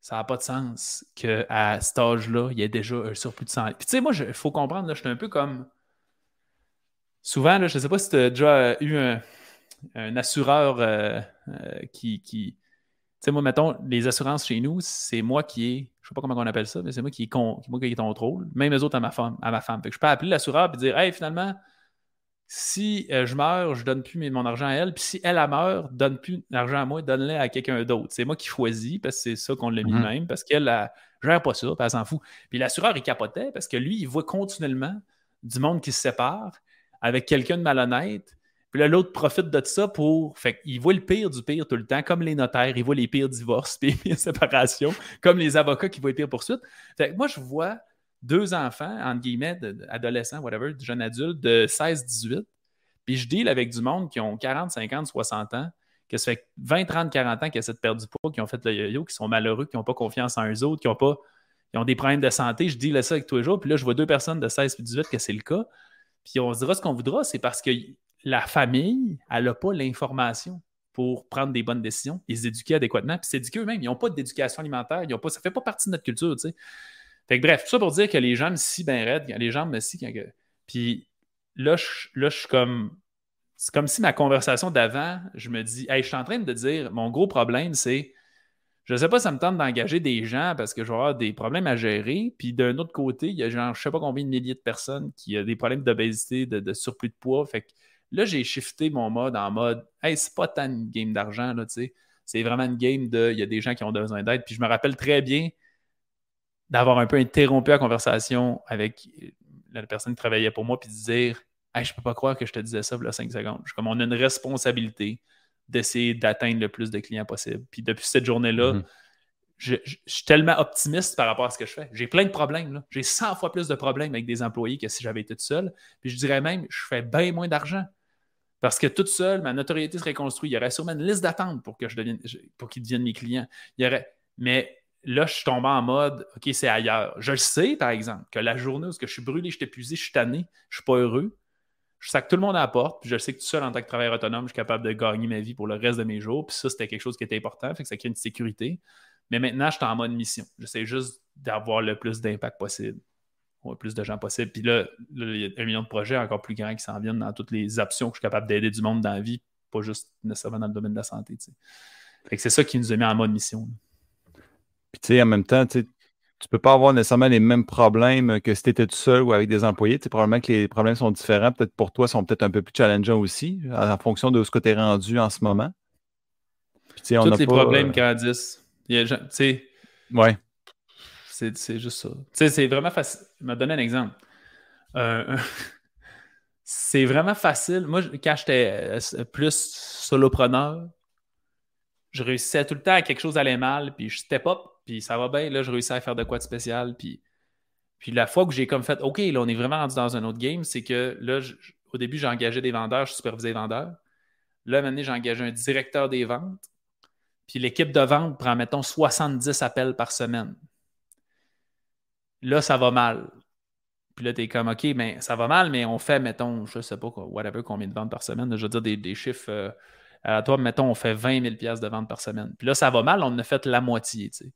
ça n'a pas de sens qu'à cet âge-là, il y ait déjà un surplus de 100 livres. Puis tu sais, moi, il faut comprendre, là, je suis un peu comme, souvent, là, je ne sais pas si tu as déjà eu un assureur qui tu sais, moi, mettons, les assurances chez nous, c'est moi qui ai, je sais pas comment on appelle ça, mais c'est moi qui contrôle, même les autres à ma femme. Fait que je peux appeler l'assureur et dire, hey, finalement, si je meurs, je donne plus mon argent à elle, puis si elle meurt, donne plus l'argent à moi, donne-le à quelqu'un d'autre. C'est moi qui choisis, parce que c'est ça qu'on l'a mis de même, parce qu'elle ne gère pas ça, puis elle s'en fout. Puis l'assureur, il capotait, parce que lui, il voit continuellement du monde qui se sépare avec quelqu'un de malhonnête. Puis là, l'autre profite de ça pour. Fait qu'il voit le pire du pire tout le temps, comme les notaires, il voit les pires divorces, puis les pires séparations, comme les avocats qui voient les pires poursuites. Fait que moi, je vois deux enfants, entre guillemets, adolescents, whatever, de jeunes adultes de 16-18, puis je deal avec du monde qui ont 40, 50, 60 ans, que ça fait 20, 30, 40 ans qu'ils essaient de perdre du poids, qui ont fait le yo-yo, qui sont malheureux, qui n'ont pas confiance en eux autres, qui ont des problèmes de santé. Je deal ça avec tous les jours, puis là, je vois deux personnes de 16 et 18 que c'est le cas. Puis on se dira ce qu'on voudra, c'est parce que la famille, elle n'a pas l'information pour prendre des bonnes décisions et s'éduquer adéquatement, puis s'éduquer eux-mêmes. Ils n'ont pas d'éducation alimentaire, ça ne fait pas partie de notre culture, tu sais. Fait que bref, tout ça pour dire que les gens me scient bien raides, les gens me scient quand... Puis là, je suis comme... C'est comme si ma conversation d'avant, je me dis, hey, je suis en train de dire, mon gros problème, c'est, je ne sais pas, ça me tente d'engager des gens parce que je vais avoir des problèmes à gérer. Puis d'un autre côté, il y a genre, je ne sais pas combien de milliers de personnes qui ont des problèmes d'obésité, de surplus de poids. Fait que là, j'ai shifté mon mode en mode, hey, c'est pas tant une game d'argent, là, tu sais. C'est vraiment une game de, il y a des gens qui ont besoin d'aide. Puis je me rappelle très bien d'avoir un peu interrompu la conversation avec la personne qui travaillait pour moi, puis de dire, hey, je peux pas croire que je te disais ça il y a 5 secondes. Comme on a une responsabilité d'essayer d'atteindre le plus de clients possible. Puis depuis cette journée-là, je suis tellement optimiste par rapport à ce que je fais. J'ai plein de problèmes, là. J'ai 100 fois plus de problèmes avec des employés que si j'avais été tout seul. Puis je dirais même, je fais bien moins d'argent. Parce que toute seule, ma notoriété serait construite. Il y aurait sûrement une liste d'attente pour qu'ils deviennent mes clients. Mais là, je suis tombé en mode, OK, c'est ailleurs. Je le sais, par exemple, que la journée où je suis brûlé, je suis épuisé, je suis tanné, je suis pas heureux, je sais que tout le monde à la porte, puis je sais que tout seul, en tant que travailleur autonome, je suis capable de gagner ma vie pour le reste de mes jours. Puis ça, c'était quelque chose qui était important, fait que ça crée une sécurité. Mais maintenant, je suis en mode mission. J'essaie juste d'avoir le plus d'impact possible, le plus de gens possible. Puis là, il y a 1 million de projets encore plus grands qui s'en viennent dans toutes les options que je suis capable d'aider du monde dans la vie, pas juste nécessairement dans le domaine de la santé. T'sais. Fait que c'est ça qui nous a mis en mode mission. Puis, tu sais, en même temps, tu peux pas avoir nécessairement les mêmes problèmes que si tu étais tout seul ou avec des employés. Tu sais, probablement que les problèmes sont différents. Peut-être pour toi, sont peut-être un peu plus challengeants aussi, en fonction de ce que tu es rendu en ce moment. Puis, tous les problèmes grandissent. Tu sais, ouais. C'est juste ça. Tu sais, c'est vraiment facile. Je vais te donner un exemple. C'est vraiment facile. Moi, quand j'étais plus solopreneur, je réussissais tout le temps à quelque chose allait mal, puis je step up, puis ça va bien. Là, je réussis à faire de quoi de spécial. Puis la fois que j'ai comme fait, OK, là, on est vraiment rendu dans un autre game, c'est que là, au début, j'ai engagé des vendeurs, je supervisais les vendeurs. Là, maintenant, j'ai engagé un directeur des ventes. Puis l'équipe de vente prend, mettons, 70 appels par semaine. Là, ça va mal. Puis là, t'es comme, OK, mais ça va mal, mais on fait, mettons, je sais pas, whatever, combien de ventes par semaine. Je veux dire, des chiffres à toi, mettons, on fait 20 000 $ de ventes par semaine. Puis là, ça va mal, on en a fait la moitié, tu sais.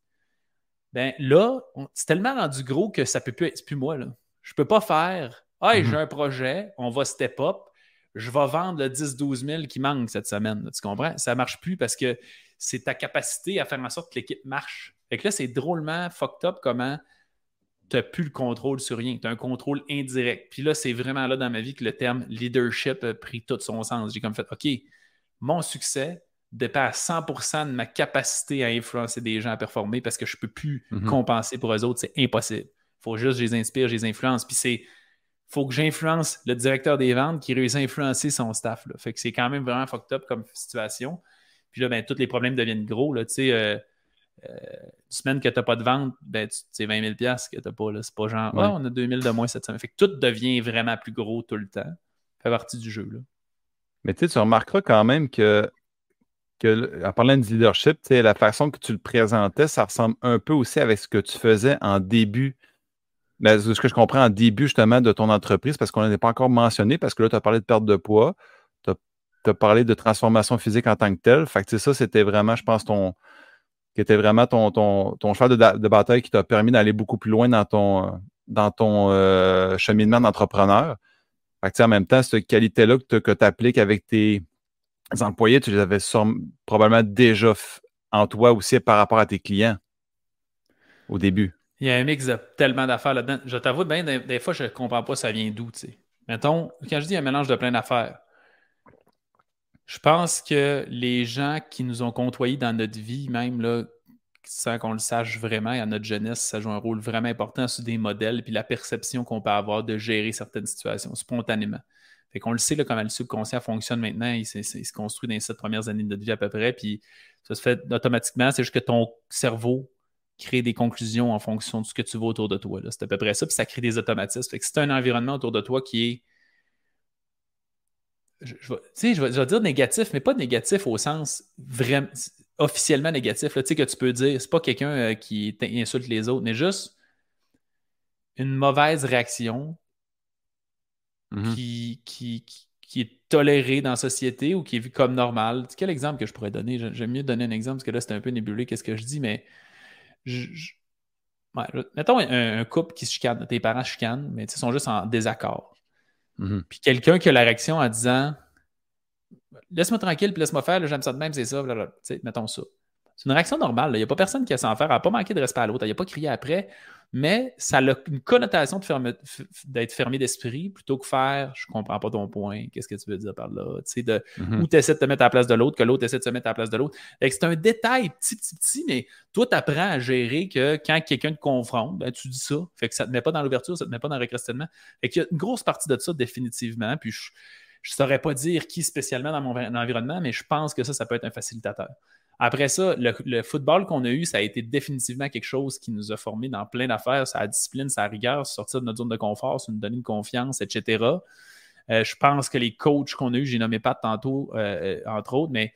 Ben là, c'est tellement rendu gros que ça peut plus être, c'est plus moi, là. Je peux pas faire « Hey, j'ai un projet, on va step up, je vais vendre le 10-12 000 qui manque cette semaine. » Tu comprends? Ça marche plus parce que c'est ta capacité à faire en sorte que l'équipe marche. Fait que là, c'est drôlement fucked up comment tu n'as plus le contrôle sur rien. Tu as un contrôle indirect. Puis là, c'est vraiment là dans ma vie que le terme leadership a pris tout son sens. J'ai comme fait, OK, mon succès dépend à 100% de ma capacité à influencer des gens à performer parce que je ne peux plus compenser pour eux autres. C'est impossible. Il faut juste que je les inspire, je les influence. Puis il faut que j'influence le directeur des ventes qui réussit à influencer son staff. Là. Fait que c'est quand même vraiment fucked up comme situation. Puis là, ben, tous les problèmes deviennent gros. Là, une semaine que tu n'as pas de vente, ben, c'est 20 000 que tu n'as pas. Là. C'est pas genre, on a 2 000 de moins cette semaine. Fait que tout devient vraiment plus gros tout le temps. Ça fait partie du jeu. Là. Mais tu remarqueras quand même que en parlant de leadership, la façon que tu le présentais, ça ressemble un peu aussi avec ce que tu faisais en début. Ben, ce que je comprends en début justement de ton entreprise, parce qu'on n'est pas encore mentionné, parce que là, tu as parlé de perte de poids, tu as parlé de transformation physique en tant que telle. Fait que ça, c'était vraiment, je pense, ton cheval de bataille qui t'a permis d'aller beaucoup plus loin dans ton cheminement d'entrepreneur. Fait que, en même temps, cette qualité-là que tu appliques avec tes employés, tu les avais probablement déjà en toi aussi par rapport à tes clients au début. Il y a un mix de tellement d'affaires là-dedans. Je t'avoue, ben, des fois, je ne comprends pas ça vient d'où. T'sais. Mettons, quand je dis un mélange de plein d'affaires, je pense que les gens qui nous ont côtoyés dans notre vie, même là, sans qu'on le sache vraiment, et à notre jeunesse, ça joue un rôle vraiment important sur des modèles puis la perception qu'on peut avoir de gérer certaines situations spontanément. Fait qu'on le sait là, comment le subconscient fonctionne maintenant, il se construit dans les 7 premières années de notre vie à peu près, puis ça se fait automatiquement, c'est juste que ton cerveau crée des conclusions en fonction de ce que tu vois autour de toi. Là. C'est à peu près ça, puis ça crée des automatismes. Fait que si tu as un environnement autour de toi qui est je vais dire négatif, mais pas négatif au sens vraiment officiellement négatif. Là, que tu peux dire, c'est pas quelqu'un qui insulte les autres, mais juste une mauvaise réaction qui est tolérée dans la société ou qui est vue comme normale. Quel exemple que je pourrais donner? J'aime mieux donner un exemple parce que là, c'est un peu nébuleux qu'est-ce que je dis, mais mettons un couple qui se chicane, tes parents chicanent, mais ils sont juste en désaccord. Puis quelqu'un qui a la réaction en disant laisse-moi tranquille, puis laisse-moi faire, là, j'aime ça de même, c'est ça, mettons ça. C'est une réaction normale. Il n'y a pas personne qui a s'en faire. Elle n'a pas manqué de respect à l'autre. Elle n'a pas crié après, mais ça a une connotation d'être fermé d'esprit plutôt que faire je comprends pas ton point, qu'est-ce que tu veux dire par là? Ou tu essaies de te mettre à la place de l'autre, que l'autre essaie de se mettre à la place de l'autre. C'est un détail petit, mais toi, tu apprends à gérer que quand quelqu'un te confronte, ben, tu dis ça. Fait que ça ne te met pas dans l'ouverture, ça ne te met pas dans le questionnement. Fait qu'il y a une grosse partie de ça, définitivement. Puis je ne saurais pas dire qui spécialement dans mon environnement, mais je pense que ça peut être un facilitateur. Après ça, le football qu'on a eu, ça a été définitivement quelque chose qui nous a formés dans plein d'affaires, sa discipline, sa rigueur, sortir de notre zone de confort, ça nous donner une confiance, etc. Je pense que les coachs qu'on a eus, j'ai nommé Pat tantôt, entre autres, mais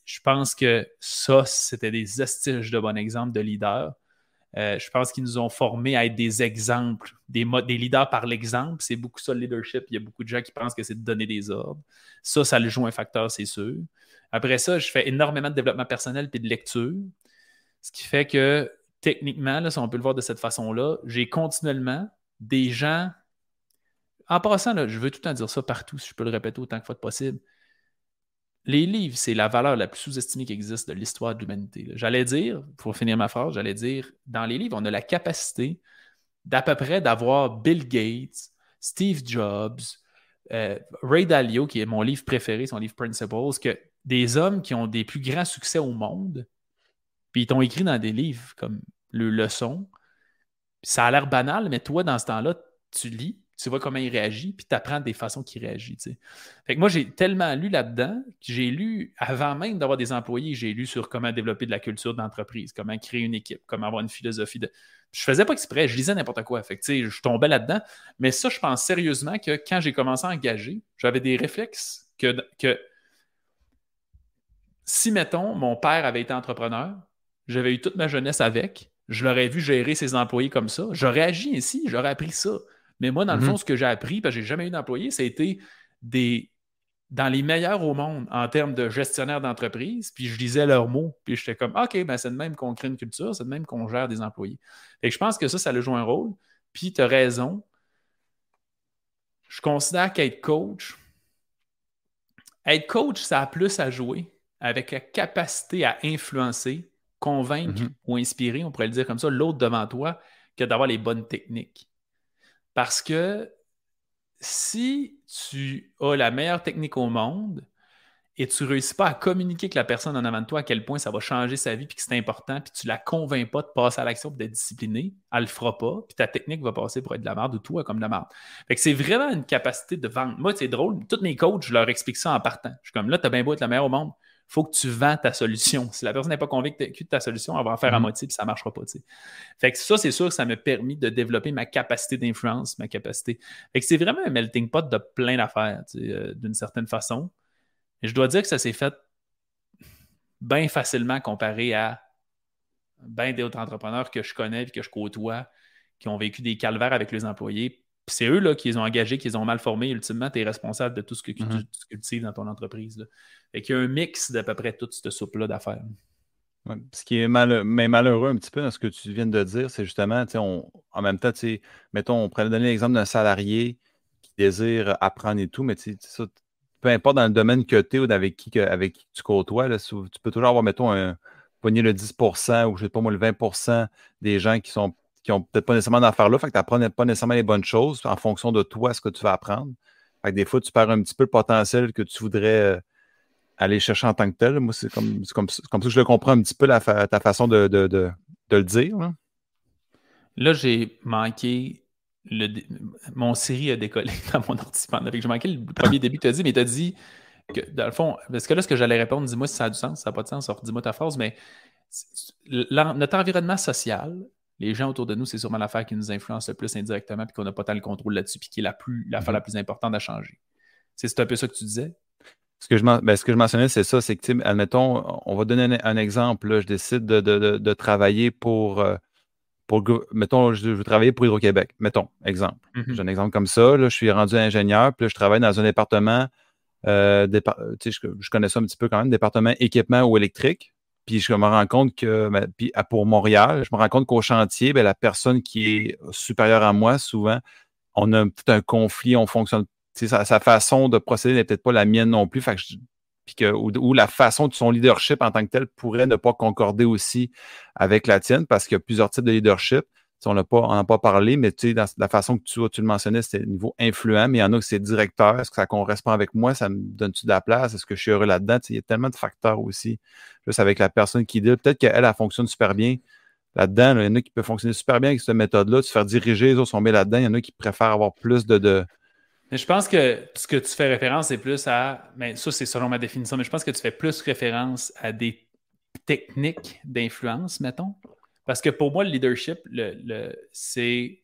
je pense que ça, c'était des vestiges de bon exemple de leaders. Je pense qu'ils nous ont formés à être des exemples, des leaders par l'exemple. C'est beaucoup ça le leadership. Il y a beaucoup de gens qui pensent que c'est de donner des ordres. Ça le joue un facteur, c'est sûr. Après ça, je fais énormément de développement personnel et de lecture. Ce qui fait que, techniquement, là, si on peut le voir de cette façon-là, j'ai continuellement des gens... En passant, là, je veux tout le temps dire ça partout, si je peux le répéter autant que fois possible. Les livres, c'est la valeur la plus sous-estimée qui existe de l'histoire de l'humanité. J'allais dire, pour finir ma phrase, dans les livres, on a la capacité d'à peu près d'avoir Bill Gates, Steve Jobs, Ray Dalio, qui est mon livre préféré, son livre Principles, que des hommes qui ont des plus grands succès au monde, puis ils t'ont écrit dans des livres comme le leçon. Ça a l'air banal, mais toi, dans ce temps-là, tu lis, tu vois comment il réagit, puis tu apprends des façons qu'il réagit. T'sais. Fait que moi, j'ai tellement lu là-dedans que j'ai lu, avant même d'avoir des employés, j'ai lu sur comment développer de la culture d'entreprise, comment créer une équipe, comment avoir une philosophie de... Je faisais pas exprès, je lisais n'importe quoi. Fait que, je tombais là-dedans. Mais ça, je pense sérieusement que quand j'ai commencé à engager, j'avais des réflexes que si, mettons, mon père avait été entrepreneur, j'avais eu toute ma jeunesse avec, je l'aurais vu gérer ses employés comme ça, j'aurais agi ainsi, j'aurais appris ça. Mais moi, dans le fond, ce que j'ai appris, parce que j'ai jamais eu d'employé, ça a été des dans les meilleurs au monde en termes de gestionnaire d'entreprise, puis je lisais leurs mots, puis j'étais comme, OK, ben c'est de même qu'on crée une culture, c'est de même qu'on gère des employés. Fait que je pense que ça le joue un rôle, puis tu as raison. Je considère être coach, ça a plus à jouer avec la capacité à influencer, convaincre ou inspirer, on pourrait le dire comme ça, l'autre devant toi, que d'avoir les bonnes techniques. Parce que si tu as la meilleure technique au monde et tu ne réussis pas à communiquer avec la personne en avant de toi à quel point ça va changer sa vie puis que c'est important, puis tu ne la convaincs pas de passer à l'action et d'être discipliné, elle ne le fera pas, puis ta technique va passer pour être de la merde ou toi comme de la merde. Fait que c'est vraiment une capacité de vendre. Moi, c'est drôle, tous mes coachs, je leur explique ça en partant. Je suis comme là, tu as bien beau être la meilleure au monde, il faut que tu vends ta solution. Si la personne n'est pas convaincue de ta solution, elle va en faire à moitié puis ça ne marchera pas. T'sais. Fait que ça, c'est sûr que ça m'a permis de développer ma capacité d'influence, ma capacité. Fait que c'est vraiment un melting pot de plein d'affaires, d'une certaine façon. Et je dois dire que ça s'est fait bien facilement comparé à bien d'autres entrepreneurs que je connais et que je côtoie qui ont vécu des calvaires avec les employés. Puis c'est eux là, qui les ont engagés, qui les ont mal formés. Ultimement, tu es responsable de tout ce que tu cultives dans ton entreprise. Là. Fait qu'il y a un mix d'à peu près toute cette soupe-là d'affaires. Ouais. Ce qui est malheureux un petit peu dans ce que tu viens de dire, c'est justement, en même temps, mettons, on pourrait donner l'exemple d'un salarié qui désire apprendre et tout, mais ça, peu importe dans le domaine que tu es ou avec qui tu côtoies, là, tu peux toujours avoir, mettons, pogner le 10% ou je sais pas moi, le 20% des gens qui ont peut-être pas nécessairement d'affaires là, fait que tu n'apprends pas nécessairement les bonnes choses en fonction de toi, ce que tu vas apprendre. Fait que des fois, tu perds un petit peu le potentiel que tu voudrais aller chercher en tant que tel. Moi, c'est comme ça que je le comprends un petit peu, ta façon de le dire. Là, j'ai manqué mon Siri a décollé dans mon ordi. J'ai manqué le premier début que tu as dit, mais tu as dit que, dans le fond, parce que là, ce que j'allais répondre, dis-moi si ça a du sens, ça n'a pas de sens, dis-moi ta phrase, mais notre environnement social, les gens autour de nous, c'est sûrement l'affaire qui nous influence le plus indirectement puis qu'on n'a pas tant le contrôle là-dessus puis qui est l'affaire la plus importante à changer. C'est un peu ça que tu disais? Ce que je mentionnais, c'est ça, c'est que, admettons, on va donner un exemple. Là, je décide de travailler mettons, je veux travailler pour Hydro-Québec. Mettons, exemple. J'ai un exemple comme ça. Là, je suis rendu ingénieur, puis là, je travaille dans un département, je connais ça un petit peu quand même, département équipement ou électrique. Puis je me rends compte que, pour Montréal, je me rends compte qu'au chantier, la personne qui est supérieure à moi, souvent, on a peut-être un conflit, on fonctionne. Sa façon de procéder n'est peut-être pas la mienne non plus. Fait que ou la façon de son leadership en tant que tel pourrait ne pas concorder aussi avec la tienne parce qu'il y a plusieurs types de leadership. On n'a pas parlé, mais dans la façon que tu le mentionnais, c'était niveau influent, mais il y en a que c'est directeur. Est-ce que ça correspond avec moi? Ça me donne-tu de la place? Est-ce que je suis heureux là-dedans? Il y a tellement de facteurs aussi. Juste avec la personne qui dit, peut-être qu'elle, elle fonctionne super bien là-dedans. Il y en a qui peuvent fonctionner super bien avec cette méthode-là, de se faire diriger, les autres sont bien là-dedans. Il y en a qui préfèrent avoir plus de... Mais je pense que ce que tu fais référence, c'est plus à. Mais ça, c'est selon ma définition, mais je pense que tu fais plus référence à des techniques d'influence, mettons. Parce que pour moi, le leadership, c'est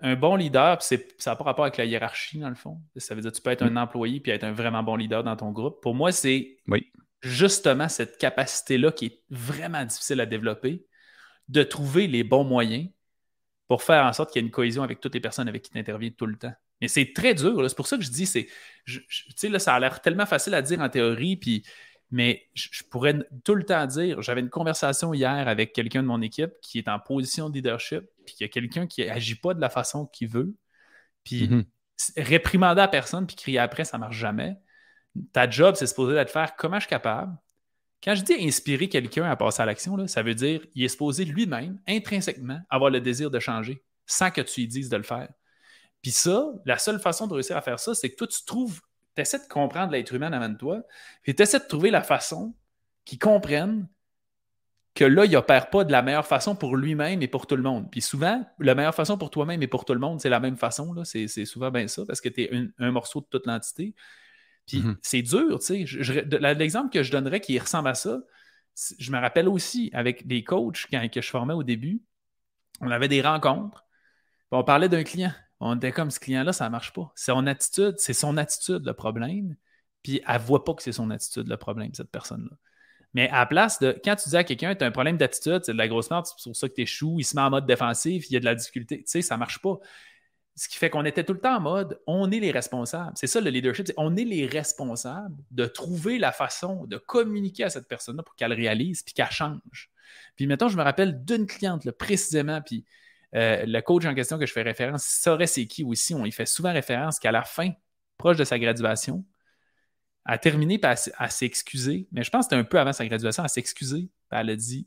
un bon leader, puis ça n'a pas rapport avec la hiérarchie, dans le fond. Ça veut dire que tu peux être un employé puis être un vraiment bon leader dans ton groupe. Pour moi, c'est justement cette capacité-là qui est vraiment difficile à développer, de trouver les bons moyens pour faire en sorte qu'il y ait une cohésion avec toutes les personnes avec qui tu interviens tout le temps. Mais c'est très dur. Là. C'est pour ça que je dis, tu sais, là, ça a l'air tellement facile à dire en théorie, mais je pourrais tout le temps dire, j'avais une conversation hier avec quelqu'un de mon équipe qui est en position de leadership, puis il y a quelqu'un qui n'agit pas de la façon qu'il veut, puis réprimander à personne, puis crier après, ça ne marche jamais. Ta job, c'est supposé d'être faire comment je suis capable. Quand je dis inspirer quelqu'un à passer à l'action, là, ça veut dire qu'il est supposé lui-même, intrinsèquement, avoir le désir de changer sans que tu lui dises de le faire. Puis ça, la seule façon de réussir à faire ça, c'est que toi, tu essaies de comprendre l'être humain avant de toi, puis tu essaies de trouver la façon qu'ils comprennent que là, il n'opère pas de la meilleure façon pour lui-même et pour tout le monde. Puis souvent, la meilleure façon pour toi-même et pour tout le monde, c'est la même façon. Là. C'est souvent bien ça, parce que tu es un morceau de toute l'entité. Puis c'est dur, tu sais. L'exemple que je donnerais qui ressemble à ça, je me rappelle aussi avec des coachs que je formais au début, on avait des rencontres, on parlait d'un client. On était comme, ce client-là, ça ne marche pas. C'est son attitude le problème, puis elle ne voit pas que c'est son attitude le problème, cette personne-là. Mais à la place de, quand tu dis à quelqu'un, tu as un problème d'attitude, c'est de la grosse merde, c'est pour ça que tu échoues, il se met en mode défensif, il y a de la difficulté, tu sais, ça ne marche pas. Ce qui fait qu'on était tout le temps en mode, on est les responsables. C'est ça le leadership, on est les responsables de trouver la façon de communiquer à cette personne-là pour qu'elle réalise puis qu'elle change. Puis mettons, je me rappelle d'une cliente là, précisément, puis le coach en question que je fais référence, il saurait c'est qui aussi, on y fait souvent référence qu'à la fin, proche de sa graduation, elle a terminé par à s'excuser, mais je pense que c'était un peu avant sa graduation, à s'excuser. Elle a dit,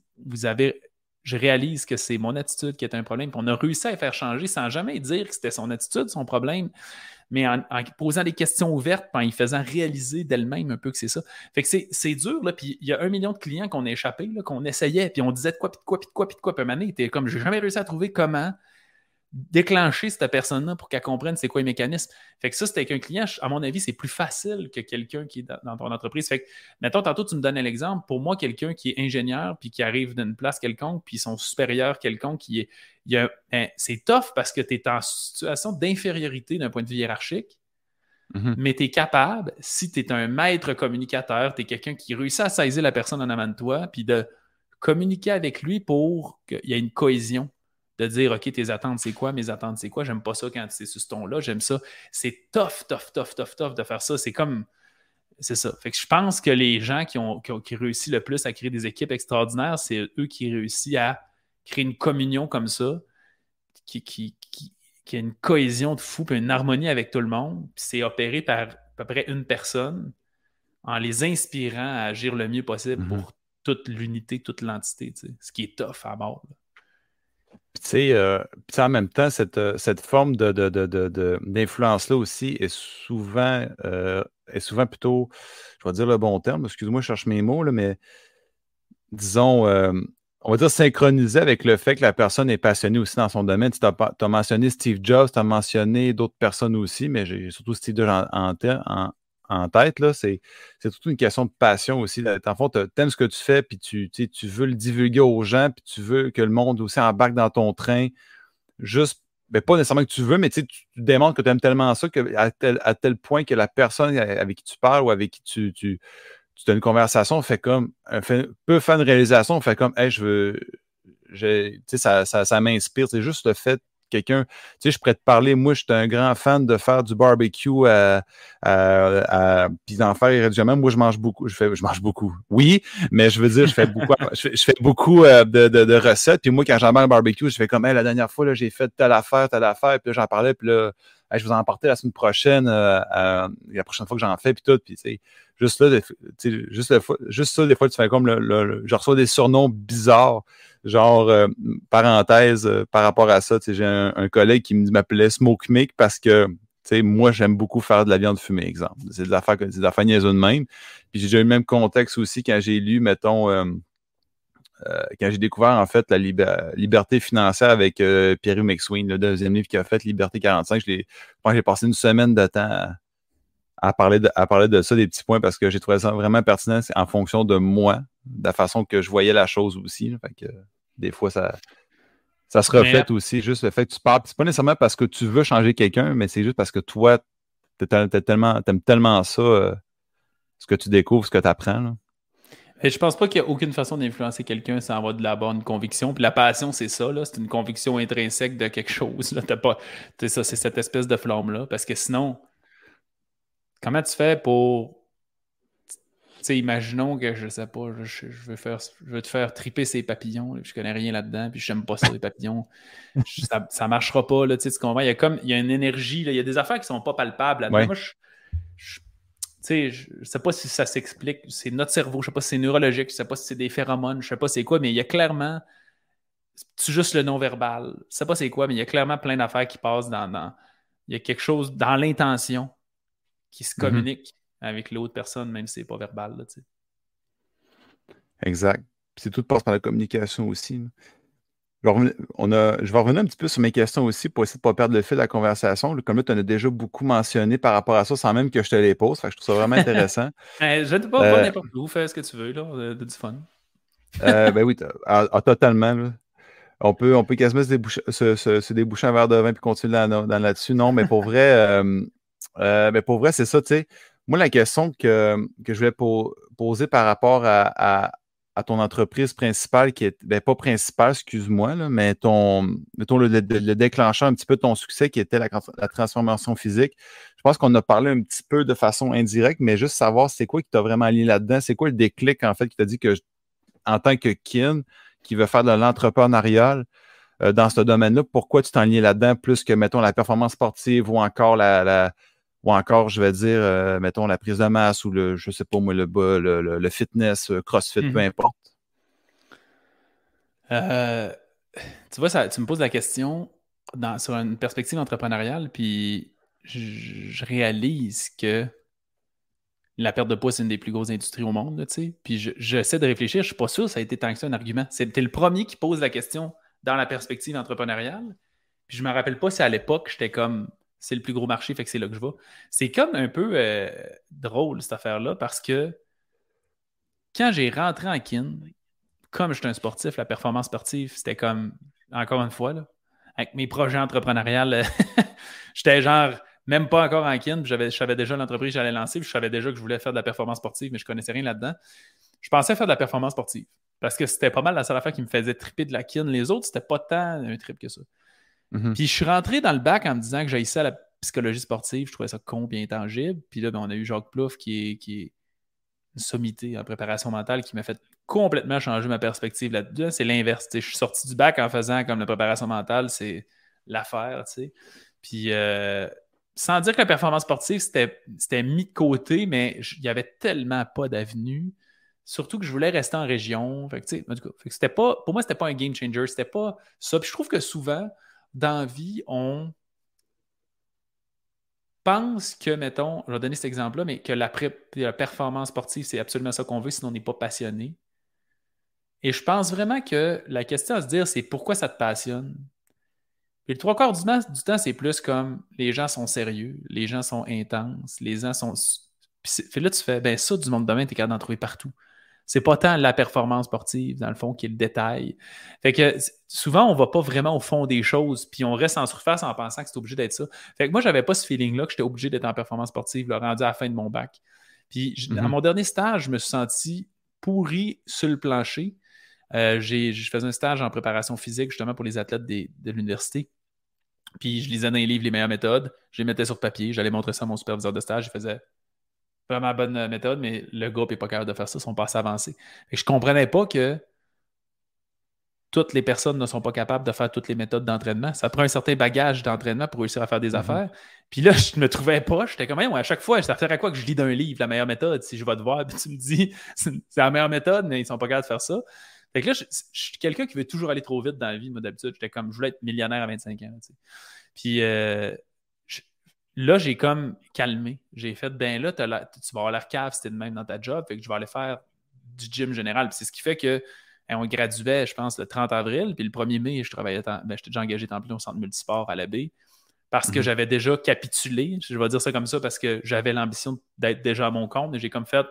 je réalise que c'est mon attitude qui est un problème. Puis on a réussi à la faire changer sans jamais dire que c'était son attitude, son problème, mais en posant des questions ouvertes, puis en y faisant réaliser d'elle-même un peu que c'est ça. Fait que c'est dur, là, puis il y a 1 million de clients qu'on a échappé, là, qu'on essayait, puis on disait de quoi, puis de quoi, puis de quoi, puis de quoi, puis à un moment donné, il était comme, j'ai jamais réussi à trouver comment déclencher cette personne-là pour qu'elle comprenne c'est quoi les mécanismes. Fait que ça, c'était avec un client, à mon avis, c'est plus facile que quelqu'un qui est dans ton entreprise. Fait que, mettons, tantôt, tu me donnes un exemple. Pour moi, quelqu'un qui est ingénieur puis qui arrive d'une place quelconque puis son supérieur quelconque, c'est tough parce que tu es en situation d'infériorité d'un point de vue hiérarchique, mais tu es capable, si tu es un maître communicateur, tu es quelqu'un qui réussit à saisir la personne en avant de toi puis de communiquer avec lui pour qu'il y ait une cohésion. De dire, OK, tes attentes, c'est quoi? Mes attentes, c'est quoi? J'aime pas ça quand c'est sur ce ton-là. J'aime ça. C'est tough de faire ça. C'est ça. Fait que je pense que les gens qui réussissent le plus à créer des équipes extraordinaires, c'est eux qui réussissent à créer une communion comme ça, qui a une cohésion de fou, puis une harmonie avec tout le monde. Puis c'est opéré par à peu près une personne en les inspirant à agir le mieux possible pour toute l'unité, toute l'entité. Ce qui est tough à bord. Puis, tu sais, en même temps, cette forme d'influence-là aussi est souvent plutôt, je vais dire le bon terme, excuse-moi, je cherche mes mots, là, mais disons, on va dire synchronisé avec le fait que la personne est passionnée aussi dans son domaine. Tu as mentionné Steve Jobs, tu as mentionné d'autres personnes aussi, mais j'ai surtout Steve Jobs en tête, là, c'est toute une question de passion aussi. Dans le fond, tu aimes ce que tu fais, puis tu veux le divulguer aux gens, puis tu veux que le monde aussi embarque dans ton train. Juste, ben, pas nécessairement que tu veux, mais tu démontres que tu aimes tellement ça à tel point que la personne avec qui tu parles ou avec qui tu as une conversation peut faire une réalisation, fait comme, hey, ça m'inspire. C'est juste le fait quelqu'un, je pourrais te parler, moi, je suis un grand fan de faire du barbecue puis d'en faire régulièrement. Moi, je mange beaucoup. Je mange beaucoup. Oui, mais je veux dire, je fais beaucoup de recettes. Puis moi, quand j'embarque le barbecue, je fais comme, hey, la dernière fois, là, j'ai fait telle affaire, puis là, j'en parlais, puis là, hey, je vais vous en emporter la semaine prochaine, la prochaine fois que j'en fais, puis tout. Puis, juste ça, des fois, tu fais comme je reçois des surnoms bizarres. Genre, parenthèse, par rapport à ça, j'ai un collègue qui m'appelait Smoke Mick parce que, moi, j'aime beaucoup faire de la viande fumée, exemple. C'est des affaires niaiseuses de même. Puis j'ai déjà eu le même contexte aussi quand j'ai lu, mettons, quand j'ai découvert, en fait, la liberté financière avec Pierre-Hugh McSween, le deuxième livre qu'il a fait, Liberté 45. Je pense que j'ai passé une semaine de temps à parler de ça, des petits points, parce que j'ai trouvé ça vraiment pertinent en fonction de moi, de la façon que je voyais la chose aussi. Là. Fait que des fois, ça se reflète aussi, juste le fait que tu parles. C'est pas nécessairement parce que tu veux changer quelqu'un, mais c'est juste parce que toi, t'aimes tellement ça, ce que tu découvres, ce que tu apprends. Là. Et je pense pas qu'il y a aucune façon d'influencer quelqu'un sans avoir de la bonne conviction. Puis la passion, c'est ça, là. C'est une conviction intrinsèque de quelque chose. Là. C'est cette espèce de flamme-là. Parce que sinon, comment tu fais pour. Tu sais, imaginons que, je sais pas, je veux te faire triper ces papillons, là, puis je connais rien là-dedans, puis j'aime pas ça, les papillons. Ça marchera pas, là, tu comprends? Il y a une énergie, là, il y a des affaires qui sont pas palpables là-dedans. Ouais. Moi, tu sais, je sais pas si ça s'explique, c'est notre cerveau, je sais pas si c'est neurologique, je sais pas si c'est des phéromones, je sais pas c'est quoi, mais il y a clairement, c'est juste le non-verbal, je sais pas c'est quoi, mais il y a clairement plein d'affaires qui passent il y a quelque chose dans l'intention qui se communique avec l'autre personne, même si c'est pas verbal. Là, exact. Puis c'est tout passe par la communication aussi. Là. Je vais revenir un petit peu sur mes questions aussi pour essayer de ne pas perdre le fil de la conversation. Comme là, tu en as déjà beaucoup mentionné par rapport à ça, sans même que je te les pose. Fait que je trouve ça vraiment intéressant. Je ne pas n'importe où, fais ce que tu veux, là, du fun. Ben oui, totalement. Là. On peut quasiment se déboucher un verre de vin puis continuer là-dessus. Non, mais pour vrai, c'est ça, tu sais. Moi, la question que je voulais poser par rapport à à ton entreprise principale qui est, ben pas principale, excuse-moi, là, mais mettons le déclencheur un petit peu de ton succès qui était la transformation physique. Je pense qu'on a parlé un petit peu de façon indirecte, mais juste savoir c'est quoi qui t'a vraiment lié là-dedans, c'est quoi le déclic en fait qui t'a dit que en tant que kin qui veut faire de l'entrepreneurial dans ce domaine-là, pourquoi tu t'en lié là-dedans plus que, mettons, la performance sportive ou encore ou encore, je vais dire, mettons, la prise de masse ou je sais pas moi, le fitness, CrossFit, peu importe. Tu vois, tu me poses la question sur une perspective entrepreneuriale, puis je réalise que la perte de poids, c'est une des plus grosses industries au monde, là, tu sais. Puis j'essaie de réfléchir, je suis pas sûr que ça a été tant que ça un argument. C'était le premier qui pose la question dans la perspective entrepreneuriale. Puis je me rappelle pas si à l'époque, j'étais comme, c'est le plus gros marché, fait que c'est là que je vais. C'est comme un peu drôle, cette affaire-là, parce que quand j'ai rentré en kin, comme j'étais un sportif, la performance sportive, c'était comme, encore une fois, là, avec mes projets entrepreneuriales, j'étais genre même pas encore en kin, puis je savais déjà l'entreprise que j'allais lancer, puis je savais déjà que je voulais faire de la performance sportive, mais je connaissais rien là-dedans. Je pensais faire de la performance sportive, parce que c'était pas mal la seule affaire qui me faisait triper de la kin. Les autres, c'était pas tant un trip que ça. Mm-hmm. Puis je suis rentré dans le bac en me disant que j'haïssais à la psychologie sportive, je trouvais ça con et intangible. Puis là, ben, on a eu Jacques Plouffe qui est une sommité en préparation mentale qui m'a fait complètement changer ma perspective là-dedans. C'est l'inverse. Je suis sorti du bac en faisant comme la préparation mentale, c'est l'affaire. Puis sans dire que la performance sportive, c'était mis de côté, mais il n'y avait tellement pas d'avenue. Surtout que je voulais rester en région. Fait que, en tout cas, c'était pas, pour moi, c'était pas un game changer. C'était pas ça. Puis je trouve que souvent, dans la vie, on pense que, mettons, je vais donner cet exemple-là, mais que la performance sportive, c'est absolument ça qu'on veut, sinon on n'est pas passionné. Et je pense vraiment que la question à se dire, c'est pourquoi ça te passionne? Puis le trois quarts du temps, c'est plus comme les gens sont sérieux, les gens sont intenses, les gens sont. Puis là, tu fais, ben ça, du monde de domaine, t'es capable d'en trouver partout. C'est pas tant la performance sportive, dans le fond, qui est le détail. Fait que souvent, on va pas vraiment au fond des choses, puis on reste en surface en pensant que c'est obligé d'être ça. Fait que moi, j'avais pas ce feeling-là que j'étais obligé d'être en performance sportive, là, rendu à la fin de mon bac. Puis à mon dernier stage, je me suis senti pourri sur le plancher. Je faisais un stage en préparation physique, justement, pour les athlètes de l'université. Puis je lisais dans les livres les meilleures méthodes, je les mettais sur papier, j'allais montrer ça à mon superviseur de stage, il faisait vraiment bonne méthode, mais le groupe n'est pas capable de faire ça, ils sont pas assez avancés. Et je comprenais pas que toutes les personnes ne sont pas capables de faire toutes les méthodes d'entraînement. Ça prend un certain bagage d'entraînement pour réussir à faire des affaires. Puis là, je me trouvais pas. J'étais comme, à chaque fois, ça sert à quoi que je lis d'un livre la meilleure méthode? Si je vais te voir, puis tu me dis, c'est la meilleure méthode, mais ils sont pas capables de faire ça. Fait que là, je suis quelqu'un qui veut toujours aller trop vite dans la vie. Moi, d'habitude, j'étais comme, je voulais être millionnaire à 25 ans. Tu sais. Puis là, j'ai comme calmé. J'ai fait, ben là, tu vas avoir l'air cave si t'es de même dans ta job. Fait que je vais aller faire du gym général. Puis c'est ce qui fait que on graduait, je pense, le 30 avril. Puis le 1er mai, j'étais déjà engagé temps plein au centre multisport à la baie parce que j'avais déjà capitulé. Je vais dire ça comme ça parce que j'avais l'ambition d'être déjà à mon compte. Mais j'ai comme fait,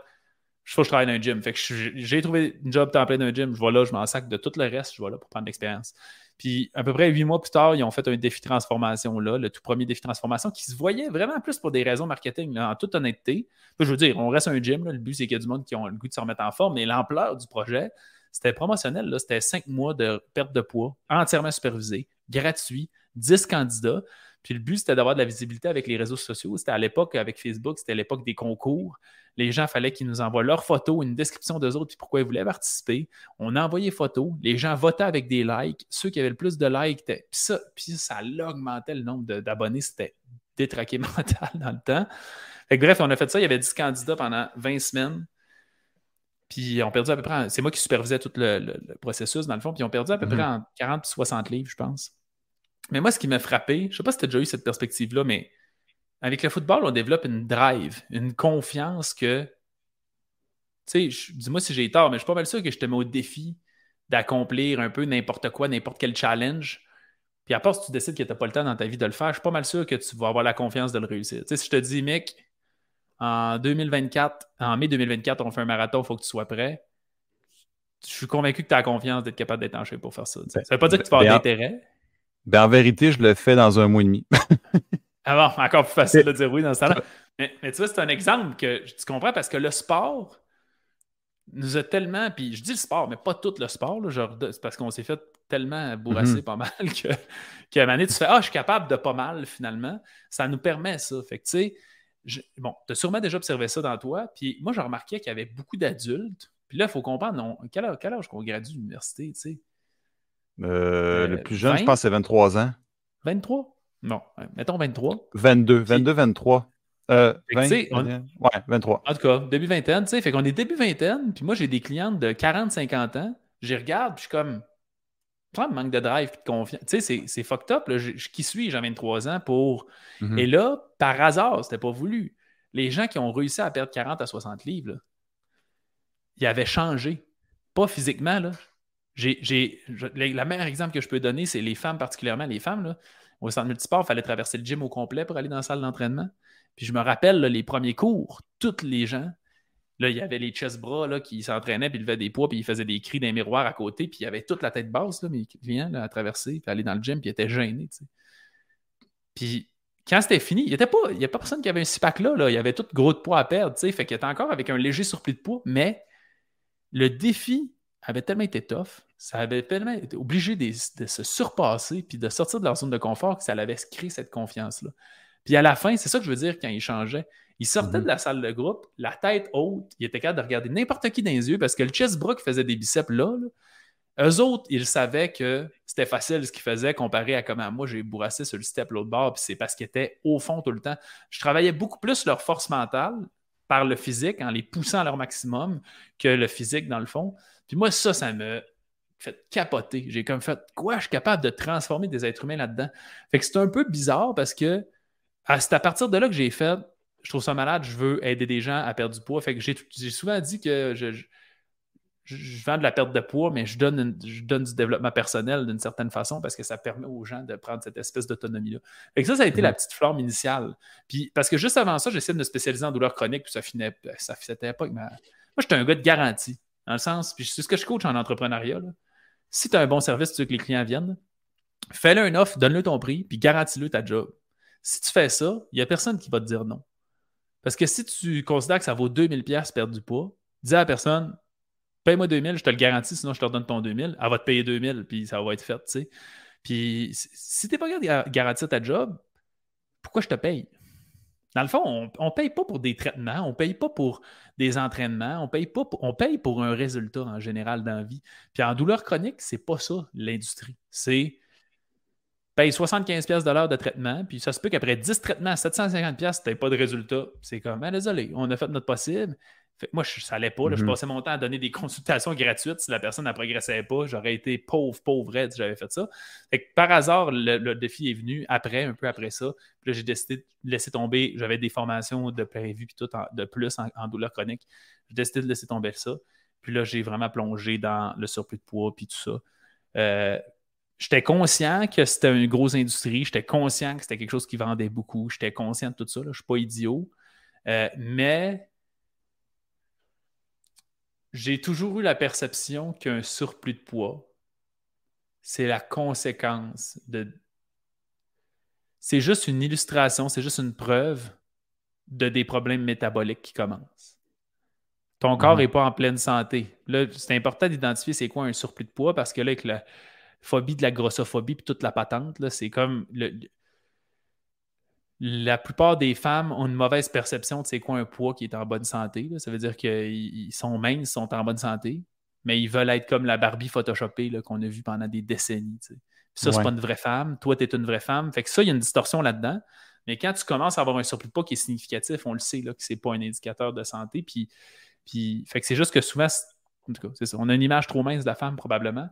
il faut que je travaille dans un gym. Fait que j'ai trouvé une job temps plein dans un gym. Je vais là, je m'en sac de tout le reste. Je vais là pour prendre l'expérience. Puis à peu près 8 mois plus tard, ils ont fait un défi transformation là, le tout premier défi transformation qui se voyait vraiment plus pour des raisons marketing, là, en toute honnêteté. Je veux dire, on reste un gym. Là, le but, c'est qu'il y a du monde qui ont le goût de se remettre en forme, mais l'ampleur du projet, c'était promotionnel. Là, c'était 5 mois de perte de poids, entièrement supervisé, gratuit, 10 candidats. Puis le but, c'était d'avoir de la visibilité avec les réseaux sociaux. C'était à l'époque, avec Facebook, c'était l'époque des concours. Les gens, il fallait qu'ils nous envoient leurs photos, une description d'eux autres, puis pourquoi ils voulaient participer. On a envoyé photos. Les gens votaient avec des likes. Ceux qui avaient le plus de likes, puis ça augmentait le nombre d'abonnés. C'était détraqué mental dans le temps. Fait que, bref, on a fait ça. Il y avait 10 candidats pendant 20 semaines. Puis on perdu à peu près, c'est moi qui supervisais tout le processus dans le fond, puis on perdu à peu près en 40 et 60 livres, je pense. Mais moi, ce qui m'a frappé, je ne sais pas si tu as déjà eu cette perspective-là, mais avec le football, on développe une drive, une confiance que, tu sais, dis-moi si j'ai tort, mais je suis pas mal sûr que je te mets au défi d'accomplir un peu n'importe quoi, n'importe quel challenge. Puis à part si tu décides que tu n'as pas le temps dans ta vie de le faire, je suis pas mal sûr que tu vas avoir la confiance de le réussir. Tu sais, si je te dis, mec, en mai 2024, on fait un marathon, il faut que tu sois prêt. Je suis convaincu que tu as la confiance d'être capable d'être en shape pour faire ça. Ça ne veut pas dire que tu vas avoir d'intérêt. Ben en vérité, je le fais dans 1 mois et demi. Ah bon, encore plus facile de dire oui dans ce temps-là. Mais tu vois, c'est un exemple que tu comprends parce que le sport, nous a tellement, puis je dis le sport, mais pas tout le sport, là, genre, c'est parce qu'on s'est fait tellement bourrasser Mhm. pas mal qu'à un moment donné, tu fais ah, je suis capable de pas mal finalement. Ça nous permet ça. Fait que tu sais, bon, tu as sûrement déjà observé ça dans toi. Puis moi, j'ai remarqué qu'il y avait beaucoup d'adultes. Puis là, il faut comprendre, quel âge qu'on gradue l'université, tu sais? Le plus jeune, je 20? pense, c'est 23 ans. 23? Non, mettons 23. 22, Puis, 22, 23. fait que, tu 20, sais, 21. Ouais, 23. en tout cas, début vingtaine, tu sais, fait qu'on est début vingtaine, puis moi, j'ai des clientes de 40-50 ans, j'y regarde, puis je suis comme, ça me manque de drive et de confiance. Tu sais, c'est fucked up, là. Qui suis, j'ai 23 ans pour... Et Mhm. là, par hasard, c'était pas voulu. Les gens qui ont réussi à perdre 40 à 60 livres, là, ils avaient changé. Pas physiquement, là. Le meilleur exemple que je peux donner, c'est les femmes, particulièrement les femmes, là. Au centre multisport, il fallait traverser le gym au complet pour aller dans la salle d'entraînement. Puis je me rappelle, là, les premiers cours, tous les gens, là, il y avait les chest-bras là, qui s'entraînaient, puis ils levaient des poids, puis ils faisaient des cris d'un miroir à côté, puis il y avait toute la tête basse, là, mes clients, là, à traverser, puis aller dans le gym, puis ils étaient gênés. Tu sais. Puis quand c'était fini, il n'y a pas personne qui avait un six-pack là, là. Il y avait tout gros de poids à perdre, tu sais, fait qu'il était encore avec un léger surplus de poids, mais le défi avait tellement été tough, ça avait tellement été obligé de se surpasser, puis de sortir de leur zone de confort, que ça avait créé cette confiance-là. Puis à la fin, c'est ça que je veux dire quand il changeait. Il sortait de Mhm. la salle de groupe, la tête haute, il était capable de regarder n'importe qui dans les yeux parce que le chest bras qui faisait des biceps là, eux autres, ils savaient que c'était facile ce qu'ils faisaient comparé à comment moi j'ai bourrassé sur le step l'autre bord, puis c'est parce qu'ils étaient au fond tout le temps. Je travaillais beaucoup plus leur force mentale par le physique, en les poussant à leur maximum, que le physique dans le fond. Puis moi, ça me fait capoter. J'ai comme fait quoi, je suis capable de transformer des êtres humains là-dedans. Fait que c'est un peu bizarre parce que c'est à partir de là que j'ai fait, je trouve ça malade, je veux aider des gens à perdre du poids. Fait que j'ai souvent dit que je vends de la perte de poids, mais je donne du développement personnel d'une certaine façon parce que ça permet aux gens de prendre cette espèce d'autonomie-là. Fait que ça a été la Mhm. petite flamme initiale. Puis, parce que juste avant ça, j'essayais de me spécialiser en douleur chronique, puis ça fitait pas avec ma... Moi, j'étais un gars de garantie, dans le sens, puis c'est ce que je coach en entrepreneuriat. Là. Si tu as un bon service, tu veux que les clients viennent, fais-le un offre, donne-le ton prix, puis garantis-le ta job. Si tu fais ça, il n'y a personne qui va te dire non. Parce que si tu considères que ça vaut 2000$ perdre du poids, dis à la personne, paye-moi 2000, je te le garantis, sinon je te redonne ton 2000. Elle va te payer 2000, puis ça va être fait, tu sais. Puis si tu n'es pas capable de garantir ta job, pourquoi je te paye? Dans le fond, on ne paye pas pour des traitements, on ne paye pas pour des entraînements, on paye pour un résultat en général dans la vie. Puis en douleur chronique, c'est pas ça l'industrie. C'est paye 75$ de l'heure de traitement, puis ça se peut qu'après 10 traitements à 750$, tu n'aies pas de résultat. C'est comme, ah, désolé, on a fait notre possible. Fait que moi, ça n'allait pas. Là, je Mhm. passais mon temps à donner des consultations gratuites. Si la personne ne progressait pas, j'aurais été pauvre si j'avais fait ça. Fait que par hasard, le défi est venu un peu après ça. Puis là, j'ai décidé de laisser tomber. J'avais des formations de prévues puis tout de plus en douleur chronique. J'ai décidé de laisser tomber ça. Puis là, j'ai vraiment plongé dans le surplus de poids puis tout ça. Euh, J'étais conscient que c'était une grosse industrie. J'étais conscient que c'était quelque chose qui vendait beaucoup. J'étais conscient de tout ça. Là. Je ne suis pas idiot. Mais j'ai toujours eu la perception qu'un surplus de poids, c'est la conséquence de. C'est juste une illustration, c'est juste une preuve de des problèmes métaboliques qui commencent. Ton corps Mhm. n'est pas en pleine santé. Là, c'est important d'identifier c'est quoi un surplus de poids parce que là, avec la phobie de la grossophobie puis toute la patente, là, c'est comme la plupart des femmes ont une mauvaise perception de c'est quoi un poids qui est en bonne santé. Là. Ça veut dire qu'ils sont minces, ils sont en bonne santé, mais ils veulent être comme la Barbie photoshopée là, qu'on a vue pendant des décennies. Puis ça, c'est pas Ouais. une vraie femme. Toi, tu es une vraie femme. Fait que ça, il y a une distorsion là-dedans. Mais quand tu commences à avoir un surplus de poids qui est significatif, on le sait là, que c'est pas un indicateur de santé. Puis fait que c'est juste que souvent, en tout cas, c'est ça. On a une image trop mince de la femme, probablement.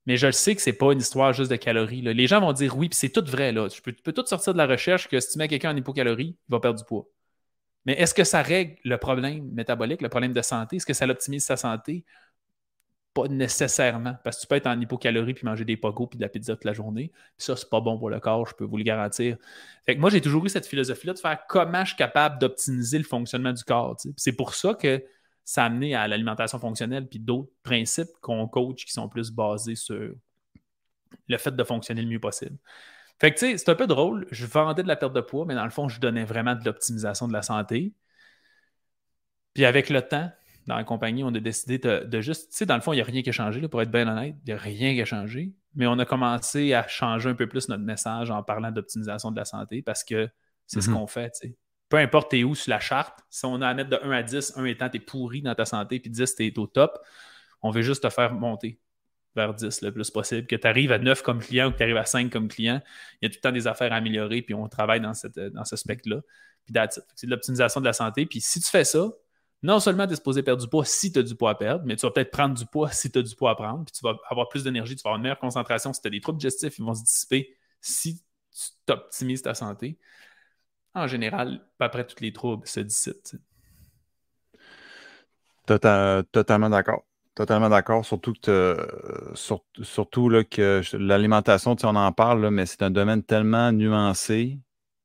Mais je le sais que c'est pas une histoire juste de calories. Là. Les gens vont dire oui, puis c'est tout vrai. Là. Tu peux tout sortir de la recherche que si tu mets quelqu'un en hypocalorie, il va perdre du poids. Mais est-ce que ça règle le problème métabolique, le problème de santé? Est-ce que ça optimise sa santé? Pas nécessairement. Parce que tu peux être en hypocalorie puis manger des pogos puis de la pizza toute la journée. Puis ça, c'est pas bon pour le corps, je peux vous le garantir. Fait que moi, j'ai toujours eu cette philosophie-là de faire comment je suis capable d'optimiser le fonctionnement du corps. C'est pour ça que ça a amené à l'alimentation fonctionnelle puis d'autres principes qu'on coach qui sont plus basés sur le fait de fonctionner le mieux possible. Fait que, tu sais, c'est un peu drôle. Je vendais de la perte de poids, mais dans le fond, je donnais vraiment de l'optimisation de la santé. Puis avec le temps, dans la compagnie, on a décidé de juste, tu sais, dans le fond, il n'y a rien qui a changé, là, pour être bien honnête, il n'y a rien qui a changé, mais on a commencé à changer un peu plus notre message en parlant d'optimisation de la santé parce que c'est ce qu'on fait, tu sais. Peu importe t'es où sur la charte, si on a à mettre de 1 à 10, 1 étant t'es pourri dans ta santé, puis 10 t'es au top, on veut juste te faire monter vers 10 le plus possible. Que tu arrives à 9 comme client ou que tu arrives à 5 comme client, il y a tout le temps des affaires à améliorer, puis on travaille dans ce spectre-là. Puis c'est de l'optimisation de la santé. Puis si tu fais ça, non seulement tu es supposé perdre du poids si tu as du poids à perdre, mais tu vas peut-être prendre du poids si tu as du poids à prendre, puis tu vas avoir plus d'énergie, tu vas avoir une meilleure concentration. Si tu as des troubles digestifs, ils vont se dissiper si tu optimises ta santé. En général, pas après tous les troubles se dissipent. Totalement d'accord. Totalement d'accord. Surtout surtout là, que l'alimentation, on en parle, là, mais c'est un domaine tellement nuancé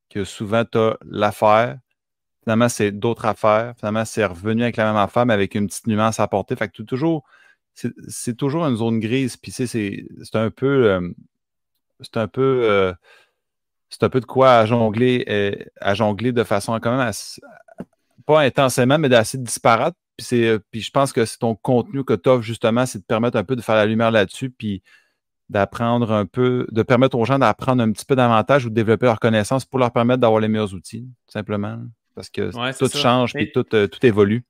que souvent, tu as l'affaire. Finalement, c'est d'autres affaires. Finalement, c'est revenu avec la même affaire, mais avec une petite nuance à apporter. Fait que c'est toujours une zone grise. Puis c'est un peu. C'est un peu. C'est un peu de quoi à jongler de façon quand même pas intensément, mais assez disparate. Puis je pense que c'est ton contenu que tu offres justement, c'est de permettre un peu de faire la lumière là-dessus, puis d'apprendre un peu, de permettre aux gens d'apprendre un petit peu davantage ou de développer leurs connaissances pour leur permettre d'avoir les meilleurs outils, tout simplement. Parce que Ouais, tout ça. change, puis tout évolue.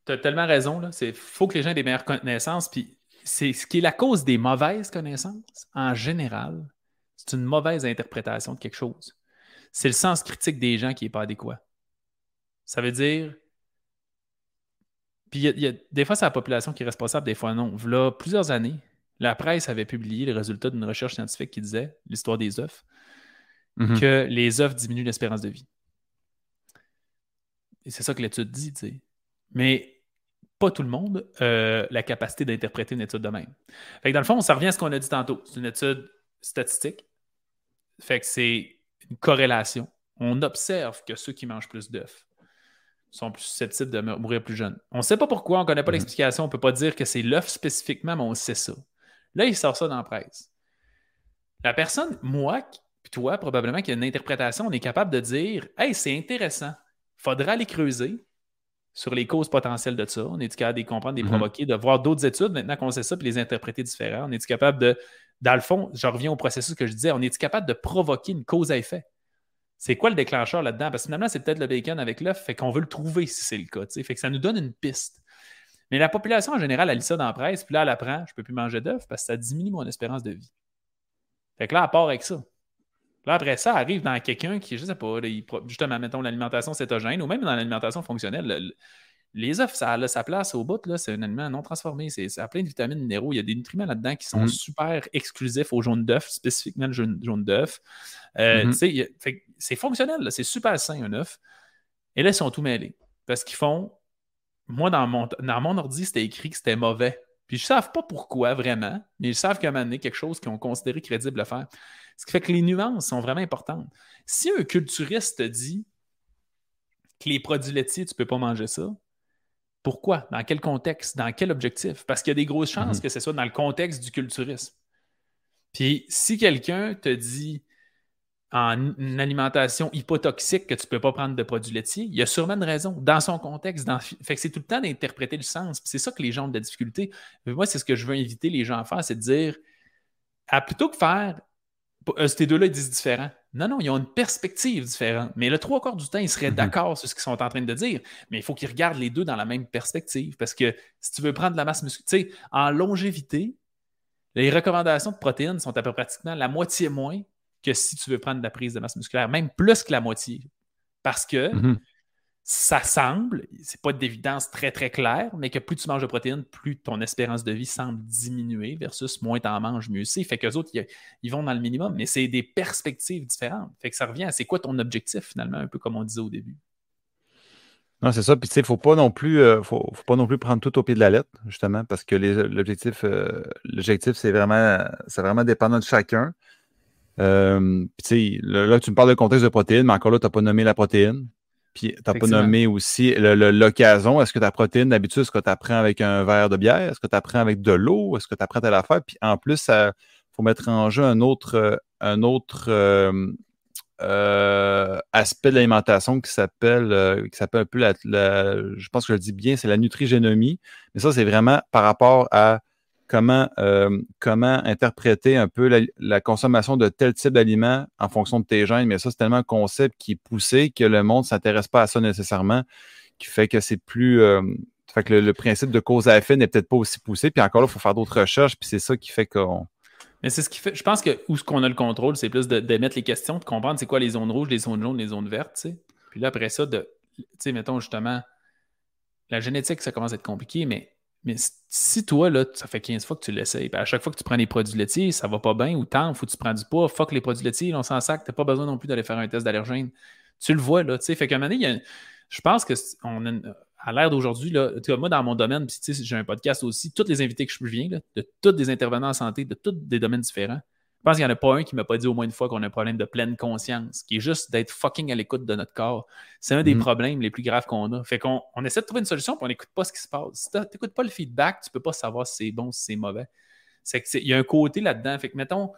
Tu as tellement raison. Il faut que les gens aient des meilleures connaissances. Puis c'est ce qui est la cause des mauvaises connaissances, en général, c'est une mauvaise interprétation de quelque chose. C'est le sens critique des gens qui n'est pas adéquat. Ça veut dire. Puis des fois, c'est la population qui est responsable, des fois non. Là, plusieurs années, la presse avait publié les résultats d'une recherche scientifique qui disait, l'histoire des œufs, que les œufs diminuent l'espérance de vie. Et c'est ça que l'étude dit, tu sais. Mais pas tout le monde a la capacité d'interpréter une étude de même. Fait que dans le fond, ça revient à ce qu'on a dit tantôt. C'est une étude statistique. Fait que c'est une corrélation. On observe que ceux qui mangent plus d'œufs sont plus susceptibles de mourir plus jeunes. On ne sait pas pourquoi, on ne connaît pas l'explication, on ne peut pas dire que c'est l'œuf spécifiquement, mais on sait ça. Là, il sort ça dans la presse. La personne, moi, puis toi, probablement, qui a une interprétation, on est capable de dire « Hey, c'est intéressant. Il faudra aller creuser sur les causes potentielles de ça. On est capable de les comprendre, de les provoquer, de voir d'autres études maintenant qu'on sait ça, puis les interpréter différemment. On est capable de, dans le fond, je reviens au processus que je disais, on est capable de provoquer une cause à effet. C'est quoi le déclencheur là-dedans? Parce que finalement, c'est peut-être le bacon avec l'œuf, fait qu'on veut le trouver si c'est le cas. T'sais. Fait que ça nous donne une piste. Mais la population en général, elle lit ça dans la presse, puis là, elle apprend, je ne peux plus manger d'œufs parce que ça diminue mon espérance de vie. Fait que là, elle part avec ça. Là, après ça, arrive dans quelqu'un qui, je ne sais pas, justement, mettons l'alimentation cétogène ou même dans l'alimentation fonctionnelle, les œufs, ça a sa place au bout, là, c'est un aliment non transformé. Ça a plein de vitamines, minéraux. Il y a des nutriments là-dedans qui sont super exclusifs au jaune d'œuf, spécifiquement le jaune d'œuf. C'est fonctionnel, là, c'est super sain, un œuf. Et là, ils sont tout mêlés. Parce qu'ils font. Moi, dans mon ordi, c'était écrit que c'était mauvais. Puis ils ne savent pas pourquoi vraiment, mais ils savent qu'à un moment donné, quelque chose qu'ils ont considéré crédible à faire. Ce qui fait que les nuances sont vraiment importantes. Si un culturiste te dit que les produits laitiers, tu ne peux pas manger ça, pourquoi? Dans quel contexte? Dans quel objectif? Parce qu'il y a des grosses chances que ce soit dans le contexte du culturisme. Puis si quelqu'un te dit en une alimentation hypotoxique que tu ne peux pas prendre de produits laitiers, il y a sûrement une raison dans son contexte. Fait que c'est tout le temps d'interpréter le sens. Puis c'est ça que les gens ont de la difficulté. Mais moi, c'est ce que je veux inviter les gens à faire, c'est de dire, plutôt que faire ces deux-là, ils disent différent. Non, ils ont une perspective différente. Mais le trois quarts du temps, ils seraient d'accord sur ce qu'ils sont en train de dire. Mais il faut qu'ils regardent les deux dans la même perspective. Parce que si tu veux prendre de la masse musculaire, tu sais, en longévité, les recommandations de protéines sont à peu près pratiquement la moitié moins que si tu veux prendre de la prise de masse musculaire, même plus que la moitié. Parce que ça semble, c'est pas d'évidence très, très claire, mais que plus tu manges de protéines, plus ton espérance de vie semble diminuer versus moins tu en manges, mieux c'est. Fait qu'eux autres, ils vont dans le minimum, mais c'est des perspectives différentes. Fait que ça revient à c'est quoi ton objectif, finalement, un peu comme on disait au début. Non, c'est ça. Puis, tu sais, faut pas non plus prendre tout au pied de la lettre, justement, parce que l'objectif, c'est vraiment dépendant de chacun. Puis, tu sais, là, tu me parles de contexte de protéines, mais encore là, tu n'as pas nommé la protéine. Puis, tu n'as pas nommé aussi l'occasion. Est-ce que ta protéine, d'habitude, est-ce que tu apprends avec un verre de bière? Est-ce que tu apprends avec de l'eau? Est-ce que tu apprends telle affaire? Puis, en plus, il faut mettre en jeu un autre aspect de l'alimentation qui s'appelle un peu je pense que je le dis bien, c'est la nutrigénomie. Mais ça, c'est vraiment par rapport à comment interpréter un peu la consommation de tel type d'aliments en fonction de tes gènes. Mais ça, c'est tellement un concept qui est poussé que le monde ne s'intéresse pas à ça nécessairement, qui fait que c'est plus. Fait que le principe de cause à effet n'est peut-être pas aussi poussé. Puis encore là, il faut faire d'autres recherches. Puis c'est ça qui fait qu'on. Mais c'est ce qui fait. Je pense que où ce qu'on a le contrôle, c'est plus de mettre les questions, de comprendre c'est quoi les zones rouges, les zones jaunes, les zones vertes, tu sais. Puis là, après ça, tu sais, mettons justement, la génétique, ça commence à être compliqué, mais si toi, là, ça fait 15 fois que tu l'essayes, puis à chaque fois que tu prends des produits laitiers, ça va pas bien, ou tant, faut que tu prends du poids, fuck les produits laitiers, on s'en sac, t'as pas besoin non plus d'aller faire un test d'allergène. Tu le vois, là, tu sais. Fait qu'à un moment donné, je pense que à l'ère d'aujourd'hui, là, moi, dans mon domaine, puis j'ai un podcast aussi, tous les invités que je viens, là, de tous des intervenants en santé, de tous des domaines différents, je pense qu'il n'y en a pas un qui ne m'a pas dit au moins une fois qu'on a un problème de pleine conscience, qui est juste d'être fucking à l'écoute de notre corps. C'est un des problèmes les plus graves qu'on a. Fait qu'on essaie de trouver une solution, puis on n'écoute pas ce qui se passe. Si tu n'écoutes pas le feedback, tu ne peux pas savoir si c'est bon, si c'est mauvais. Il y a un côté là-dedans. Fait que, mettons,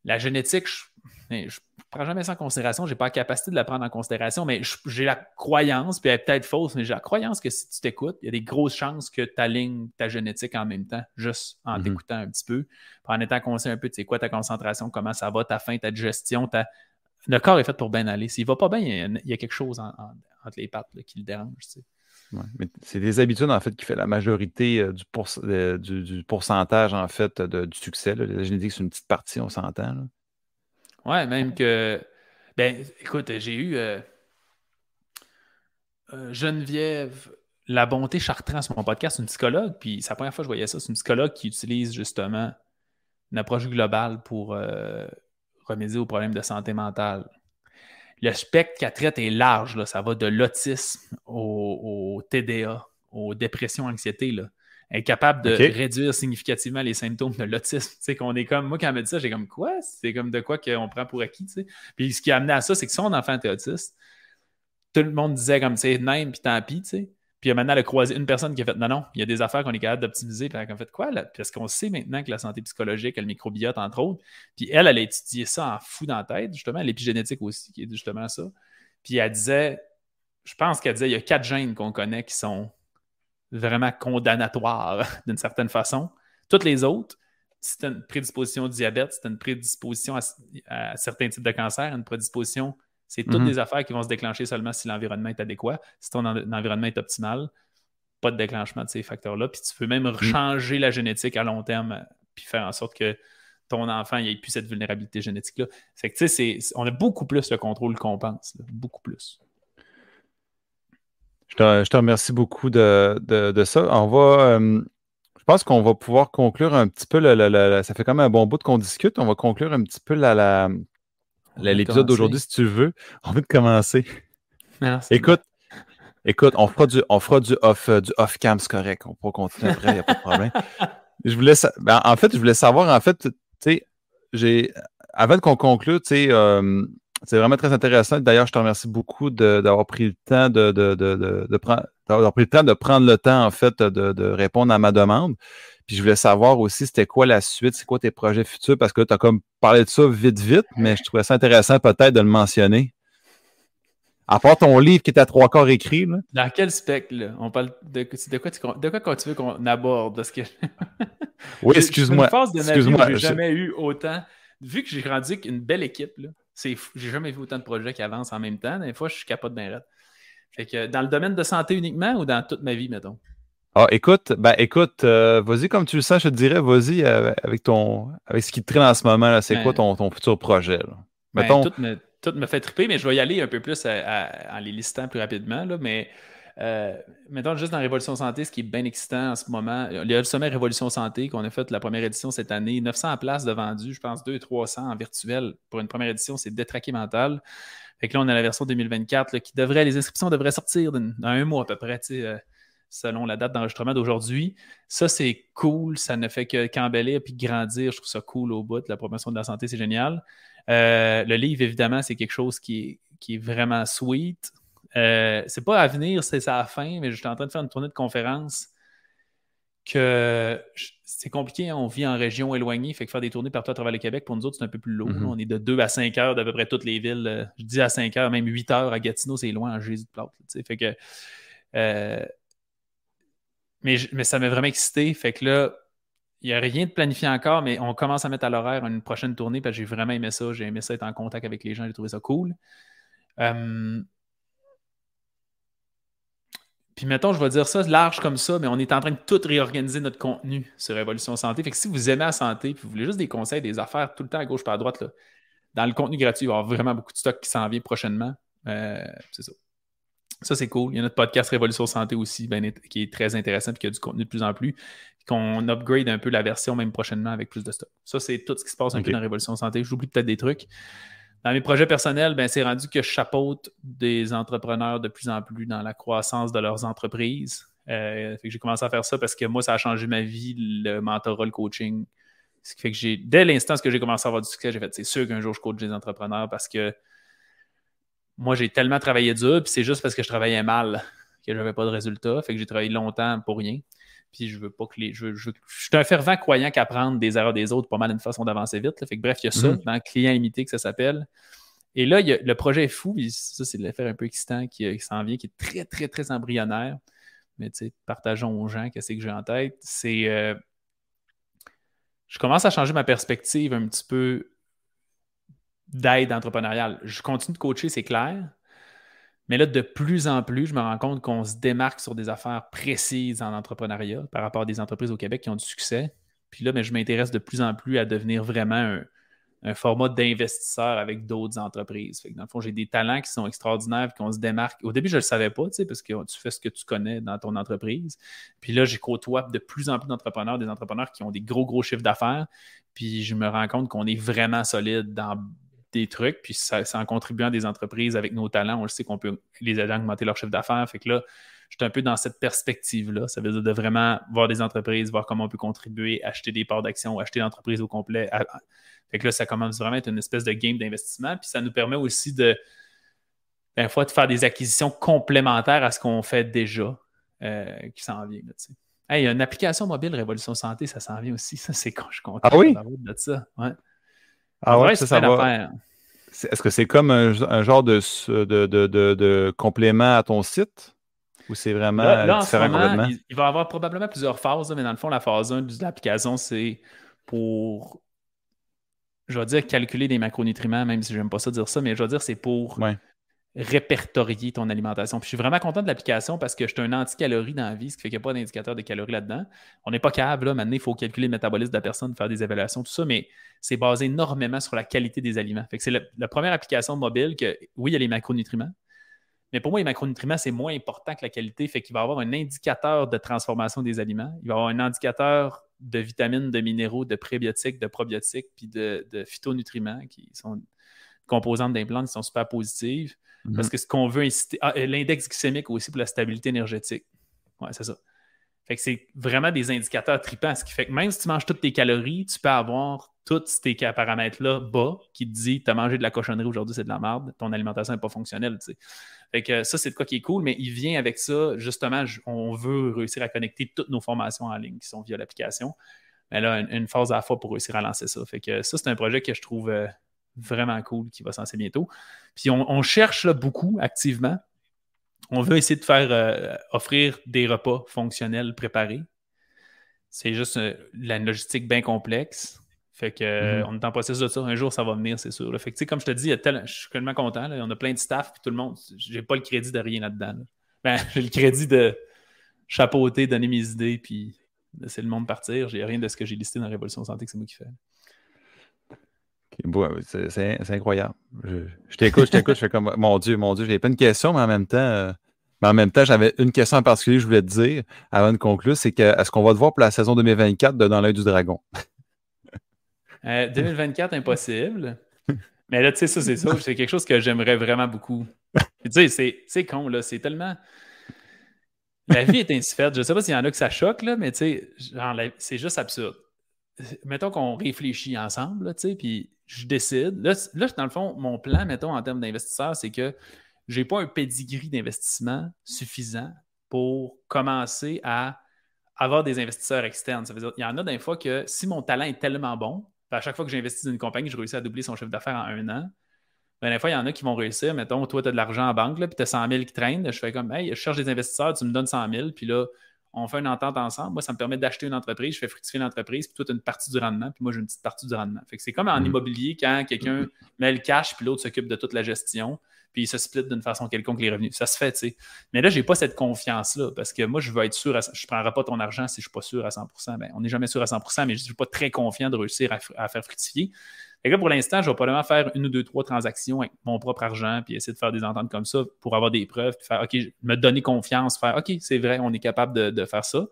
la génétique, je ne prends jamais ça en considération. Je n'ai pas la capacité de la prendre en considération, mais j'ai la croyance, puis elle est peut-être fausse, mais j'ai la croyance que si tu t'écoutes, il y a des grosses chances que tu alignes ta génétique en même temps, juste en t'écoutant un petit peu, puis en étant conscient un peu de c'est quoi ta concentration, comment ça va, ta faim, ta digestion. Le corps est fait pour bien aller. S'il ne va pas bien, il y a quelque chose entre les pattes là, qui le dérange. Tu sais. Ouais, mais c'est des habitudes, en fait, qui fait la majorité du pourcentage, en fait, du succès. Là. La génétique, c'est une petite partie, on s'entend. Là. Ouais, même que. Ben, écoute, j'ai eu Geneviève La Bonté Chartrand sur mon podcast, une psychologue, puis c'est la première fois que je voyais ça. C'est une psychologue qui utilise justement une approche globale pour remédier aux problèmes de santé mentale. Le spectre qu'elle traite est large, là. Ça va de l'autisme au TDA, aux dépressions, anxiété. Là. Elle est capable de réduire significativement les symptômes de l'autisme. Tu sais, qu'on est comme, moi, quand elle me dit ça, j'ai comme quoi? C'est comme de quoi qu'on prend pour acquis, tu sais. Puis ce qui a amené à ça, c'est que son enfant était autiste. Tout le monde disait comme, tu sais, même, puis tant pis, tu sais. Puis maintenant, elle a croisé une personne qui a fait, non, il y a des affaires qu'on est capable d'optimiser. Puis elle a fait quoi? Là? Parce qu'on sait maintenant que la santé psychologique, le microbiote, entre autres. Puis elle a étudié ça en fou dans la tête, justement, l'épigénétique aussi, qui est justement ça. Puis elle disait, je pense qu'elle disait, il y a 4 gènes qu'on connaît qui sont vraiment condamnatoires d'une certaine façon. Toutes les autres, si tu as une prédisposition au diabète, si tu as une prédisposition à certains types de cancers, une prédisposition, c'est toutes des affaires qui vont se déclencher seulement si l'environnement est adéquat. Si ton environnement est optimal, pas de déclenchement de ces facteurs-là. Puis tu peux même changer la génétique à long terme puis faire en sorte que ton enfant n'ait plus cette vulnérabilité génétique-là. Fait que tu sais, on a beaucoup plus le contrôle qu'on pense. Là. Beaucoup plus. Je te remercie beaucoup de ça. Je pense qu'on va pouvoir conclure un petit peu, ça fait quand même un bon bout qu'on discute. On va conclure un petit peu l'épisode d'aujourd'hui, si tu veux. On veut de commencer. Merci. Écoute, on fera du off-cam, c'est correct. On pourra continuer après, il n'y a pas de problème. En fait, je voulais savoir, en fait, tu sais, avant qu'on conclue, tu sais, c'est vraiment très intéressant. D'ailleurs, je te remercie beaucoup d'avoir pris le temps d'avoir pris le temps de prendre le temps, en fait, de répondre à ma demande. Puis je voulais savoir aussi, c'était quoi la suite, c'est quoi tes projets futurs, parce que tu as comme parlé de ça vite, mais je trouvais ça intéressant peut-être de le mentionner. À part ton livre qui est à 3/4 écrit. Là. Dans quel spectre, là? On parle de quoi tu veux qu'on aborde? Parce que oui, excuse-moi. Une phase de ma vie où j'ai jamais eu autant. Vu que j'ai grandi avec une belle équipe, là, j'ai jamais vu autant de projets qui avancent en même temps. Des fois, je capote bien raide. Fait que dans le domaine de santé uniquement ou dans toute ma vie, mettons? Ah, écoute, vas-y comme tu le sens, je te dirais, vas-y avec ce qui te traîne en ce moment, là, c'est quoi ton futur projet? Là? Mettons... tout me fait triper, mais je vais y aller un peu plus en les listant plus rapidement. Là, mais mettons juste dans Révolution Santé, ce qui est bien excitant en ce moment, il y a le sommet Révolution Santé qu'on a fait la première édition cette année, 900 places de vendues, je pense 200-300 en virtuel. Pour une première édition, c'est détraqué mental. Fait que là, on a la version 2024 là, les inscriptions devraient sortir dans un mois à peu près, selon la date d'enregistrement d'aujourd'hui. Ça, c'est cool. Ça ne fait que qu'embellir puis grandir. Je trouve ça cool au bout. La promotion de la santé, c'est génial. Le livre, évidemment, c'est quelque chose qui est vraiment sweet. C'est pas à venir, c'est ça à la fin, mais je suis en train de faire une tournée de conférences que c'est compliqué, hein, on vit en région éloignée, fait que faire des tournées partout à travers le Québec, pour nous autres, c'est un peu plus lourd. Mhm. On est de 2 à 5 heures d'à peu près toutes les villes. Je dis à 5 heures, même 8 heures à Gatineau, c'est loin en Jésus de plate. Fait que, mais ça m'a vraiment excité. Fait que là, il n'y a rien de planifié encore, mais on commence à mettre à l'horaire une prochaine tournée parce que j'ai vraiment aimé ça. J'ai aimé ça être en contact avec les gens, j'ai trouvé ça cool. Puis mettons, je vais dire ça large comme ça, mais on est en train de tout réorganiser notre contenu sur Évolution Santé. Fait que si vous aimez la santé, puis vous voulez juste des conseils, des affaires tout le temps à gauche pas à droite, là, dans le contenu gratuit, il va y avoir vraiment beaucoup de stock qui s'en vient prochainement. C'est ça. Ça, c'est cool. Il y a notre podcast Révolution Santé aussi, qui est très intéressant et qui a du contenu de plus en plus. Qu'on upgrade un peu la version même prochainement avec plus de stock. Ça, c'est tout ce qui se passe un peu dans Révolution Santé. J'oublie peut-être des trucs. Dans mes projets personnels, ben, c'est rendu que je chapeaute des entrepreneurs de plus en plus dans la croissance de leurs entreprises. Fait que j'ai commencé à faire ça parce que moi, ça a changé ma vie, le mentorat, le coaching. Ce qui fait que dès l'instant que j'ai commencé à avoir du succès, j'ai fait, c'est sûr qu'un jour, je coach des entrepreneurs parce que moi, j'ai tellement travaillé dur, puis c'est juste parce que je travaillais mal que je n'avais pas de résultat. Fait que j'ai travaillé longtemps pour rien. Puis je veux pas que je suis un fervent croyant qu'apprendre des erreurs des autres, pas mal une façon d'avancer vite. Là. Fait que bref, il y a ça, dans client imité que ça s'appelle. Et là, le projet est fou, puis ça, c'est l'affaire un peu excitant qui s'en vient, qui est très, très, très embryonnaire. Mais tu sais, partageons aux gens qu'est-ce que j'ai en tête. C'est je commence à changer ma perspective un petit peu d'aide entrepreneuriale. Je continue de coacher, c'est clair. Mais là, de plus en plus, je me rends compte qu'on se démarque sur des affaires précises en entrepreneuriat par rapport à des entreprises au Québec qui ont du succès. Puis là, je m'intéresse de plus en plus à devenir vraiment un format d'investisseur avec d'autres entreprises. Fait que dans le fond, j'ai des talents qui sont extraordinaires et qu'on se démarque. Au début, je ne le savais pas, parce que tu fais ce que tu connais dans ton entreprise. Puis là, j'ai côtoie de plus en plus d'entrepreneurs, des entrepreneurs qui ont des gros, gros chiffres d'affaires. Puis je me rends compte qu'on est vraiment solide dans des trucs, puis c'est en contribuant à des entreprises avec nos talents, on le sait qu'on peut les aider à augmenter leur chiffre d'affaires. Fait que là, je suis un peu dans cette perspective-là. Ça veut dire de vraiment voir des entreprises, voir comment on peut contribuer, acheter des parts d'action, acheter l'entreprise au complet. Fait que là, ça commence vraiment à être une espèce de game d'investissement, puis ça nous permet aussi de faire des acquisitions complémentaires à ce qu'on fait déjà, qui s'en vient. Hey, il y a une application mobile Révolution Santé, ça s'en vient aussi. Ça, c'est quand je suis content de ça. Ouais. Ah ouais, ça va. Est-ce que c'est comme un genre de complément à ton site? Ou c'est vraiment là, différent complètement? Il va y avoir probablement plusieurs phases, mais dans le fond, la phase 1 de l'application, c'est pour, je vais dire, calculer des macronutriments, même si je n'aime pas ça dire ça, mais je vais dire, c'est pour répertorier ton alimentation. Puis je suis vraiment content de l'application parce que je suis un anti-calorie dans la vie, ce qui fait qu'il n'y a pas d'indicateur de calories là-dedans. On n'est pas capable, là, maintenant, il faut calculer le métabolisme de la personne, faire des évaluations, tout ça, mais c'est basé énormément sur la qualité des aliments. Fait que c'est la première application mobile que, oui, il y a les macronutriments, mais pour moi, les macronutriments, c'est moins important que la qualité. Fait qu'il va y avoir un indicateur de transformation des aliments. Il va y avoir un indicateur de vitamines, de minéraux, de prébiotiques, de probiotiques, puis de phytonutriments qui sont composantes d'un plantes qui sont super positives. Parce que ce qu'on veut inciter. L'index glycémique aussi pour la stabilité énergétique. Ouais, c'est ça. Fait que c'est vraiment des indicateurs tripants. Ce qui fait que même si tu manges toutes tes calories, tu peux avoir tous ces paramètres-là bas qui te disent tu as mangé de la cochonnerie aujourd'hui, c'est de la merde, ton alimentation n'est pas fonctionnelle. T'sais. Fait que ça, c'est de quoi qui est cool, mais il vient avec ça, justement, on veut réussir à connecter toutes nos formations en ligne qui sont via l'application. Mais là, une phase à la fois pour réussir à lancer ça. Fait que ça, c'est un projet que je trouve vraiment cool qui va se lancer bientôt. Puis on cherche là, beaucoup activement. On veut essayer de faire offrir des repas fonctionnels préparés. C'est juste la logistique bien complexe. Fait que on est en processus de ça. Un jour, ça va venir, c'est sûr. Là. Fait que, comme je te dis, je suis tellement content. Là. On a plein de staff, puis tout le monde. J'ai pas le crédit de rien là-dedans. Là. Ben, j'ai le crédit de chapeauter, donner mes idées, puis laisser le monde partir. J'ai rien de ce que j'ai listé dans Révolution Santé que c'est moi qui fais. Bon, c'est incroyable. Je t'écoute, je fais comme mon Dieu, j'ai plein de questions, mais en même temps, j'avais une question en particulier que je voulais te dire avant de conclure, c'est est-ce qu'on va te voir pour la saison 2024 de Dans l'œil du dragon? 2024, impossible. Mais là, tu sais, ça, c'est quelque chose que j'aimerais vraiment beaucoup. Tu sais, c'est con, là, c'est tellement... La vie est ainsi faite. Je sais pas s'il y en a que ça choque, là, mais tu sais, c'est juste absurde. Mettons qu'on réfléchit ensemble, tu sais, puis je décide. Là, dans le fond, mon plan, mettons, en termes d'investisseur, c'est que j'ai pas un pedigree d'investissement suffisant pour commencer à avoir des investisseurs externes. Ça veut dire, il y en a des fois que si mon talent est tellement bon, à chaque fois que j'investis dans une compagnie, je réussis à doubler son chiffre d'affaires en 1 an. Ben, des fois, il y en a qui vont réussir. Mettons, toi, tu as de l'argent en banque, puis tu as 100 000 qui traînent. Je fais comme, hey, je cherche des investisseurs, tu me donnes 100 000, puis là, on fait une entente ensemble. Moi, ça me permet d'acheter une entreprise, je fais fructifier l'entreprise, puis toi, tu as une partie du rendement, puis moi, j'ai une petite partie du rendement. Fait que c'est comme en immobilier quand quelqu'un met le cash, puis l'autre s'occupe de toute la gestion, puis il se split d'une façon quelconque les revenus. Ça se fait, tu sais. Mais là, je n'ai pas cette confiance-là, parce que moi, je veux être sûr, je ne prendrai pas ton argent si je ne suis pas sûr à 100%. Ben, on n'est jamais sûr à 100%, mais je ne suis pas très confiant de réussir à faire fructifier. Et là, pour l'instant, je vais probablement faire 1 ou 2, 3 transactions avec mon propre argent, puis essayer de faire des ententes comme ça pour avoir des preuves, puis faire, OK, me donner confiance, faire, OK, c'est vrai, on est capable de faire ça.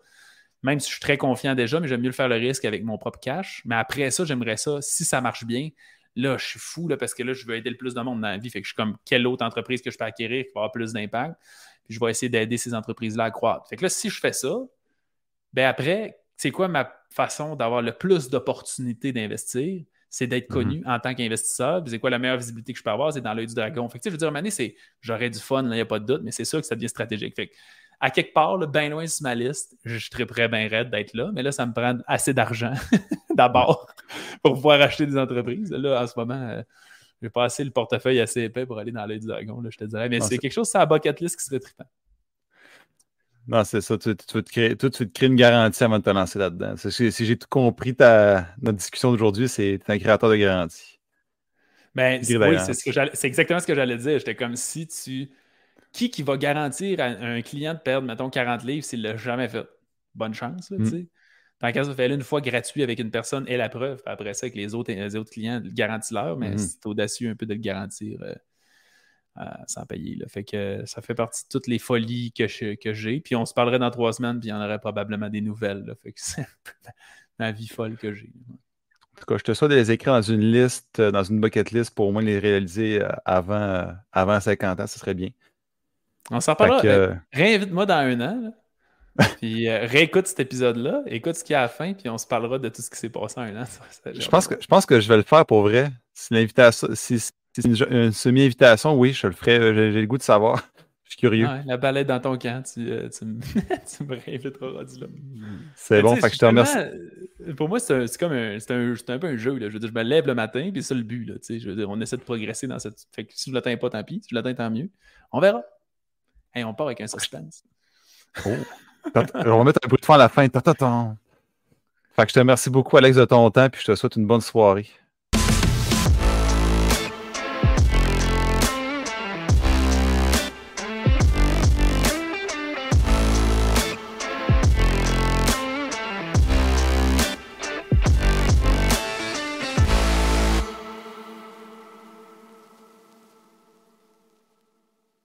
Même si je suis très confiant déjà, mais j'aime mieux le faire le risque avec mon propre cash. Mais après ça, j'aimerais ça, si ça marche bien, là, je suis fou, là, parce que là, je veux aider le plus de monde dans la vie. Fait que je suis comme, quelle autre entreprise que je peux acquérir qui va avoir plus d'impact? Puis je vais essayer d'aider ces entreprises-là à croître. Fait que là, si je fais ça, ben après, c'est quoi ma façon d'avoir le plus d'opportunités d'investir? C'est d'être connu en tant qu'investisseur. Puis c'est quoi la meilleure visibilité que je peux avoir? C'est dans l'œil du dragon. Fait que, je veux dire, à un moment donné, j'aurais du fun, il n'y a pas de doute, mais c'est sûr que ça devient stratégique. Fait que, à quelque part, bien loin sur ma liste, je suis très prêt, bien raide d'être là, mais là, ça me prend assez d'argent d'abord pour pouvoir acheter des entreprises. Là, en ce moment, je n'ai pas assez le portefeuille assez épais pour aller dans l'œil du dragon, là, je te dirais. Mais c'est quelque chose, c'est la bucket list qui serait trippant. Non, c'est ça. Tu veux te créer une garantie avant de te lancer là-dedans. Si j'ai tout compris, notre discussion d'aujourd'hui, c'est un créateur de garantie. Ben, oui, c'est exactement ce que j'allais dire. J'étais comme si tu... Qui va garantir à un client de perdre, mettons, 40 livres s'il ne l'a jamais fait? Bonne chance, tu sais. Tant qu'à ça, fais-le une fois gratuit avec une personne et la preuve. Après ça, avec les autres clients, garantis-leur, mais c'est audacieux un peu de le garantir sans payer. Là. Fait que ça fait partie de toutes les folies que j'ai. Puis on se parlerait dans 3 semaines, puis il y en aurait probablement des nouvelles. Là. Fait que c'est un peu ma vie folle que j'ai. En tout cas, je te souhaite de les écrire dans une liste, dans une bucket list pour au moins les réaliser avant 50 ans, ce serait bien. On s'en parlera. Réinvite-moi dans 1 an. Là. Puis réécoute cet épisode-là, écoute ce qu'il y a à la fin, puis on se parlera de tout ce qui s'est passé en 1 an. Je pense que je vais le faire pour vrai. Si l'invitation, si c'est une semi-invitation, oui, je le ferai. J'ai le goût de savoir. Je suis curieux. Ouais, la balade dans ton camp, tu me réinviteras rendu là. C'est bon, fait que je te remercie. Pour moi, c'est un peu un jeu. Là. Je veux dire, je me lève le matin, puis c'est ça le but. Là, je veux dire, on essaie de progresser dans cette. Fait que si je l'atteins pas, tant pis. Si je l'atteins, tant mieux. On verra. Hey, on part avec un suspense. Oh. On va mettre un bout de fond à la fin. Fait que je te remercie beaucoup, Alex, de ton temps, puis je te souhaite une bonne soirée.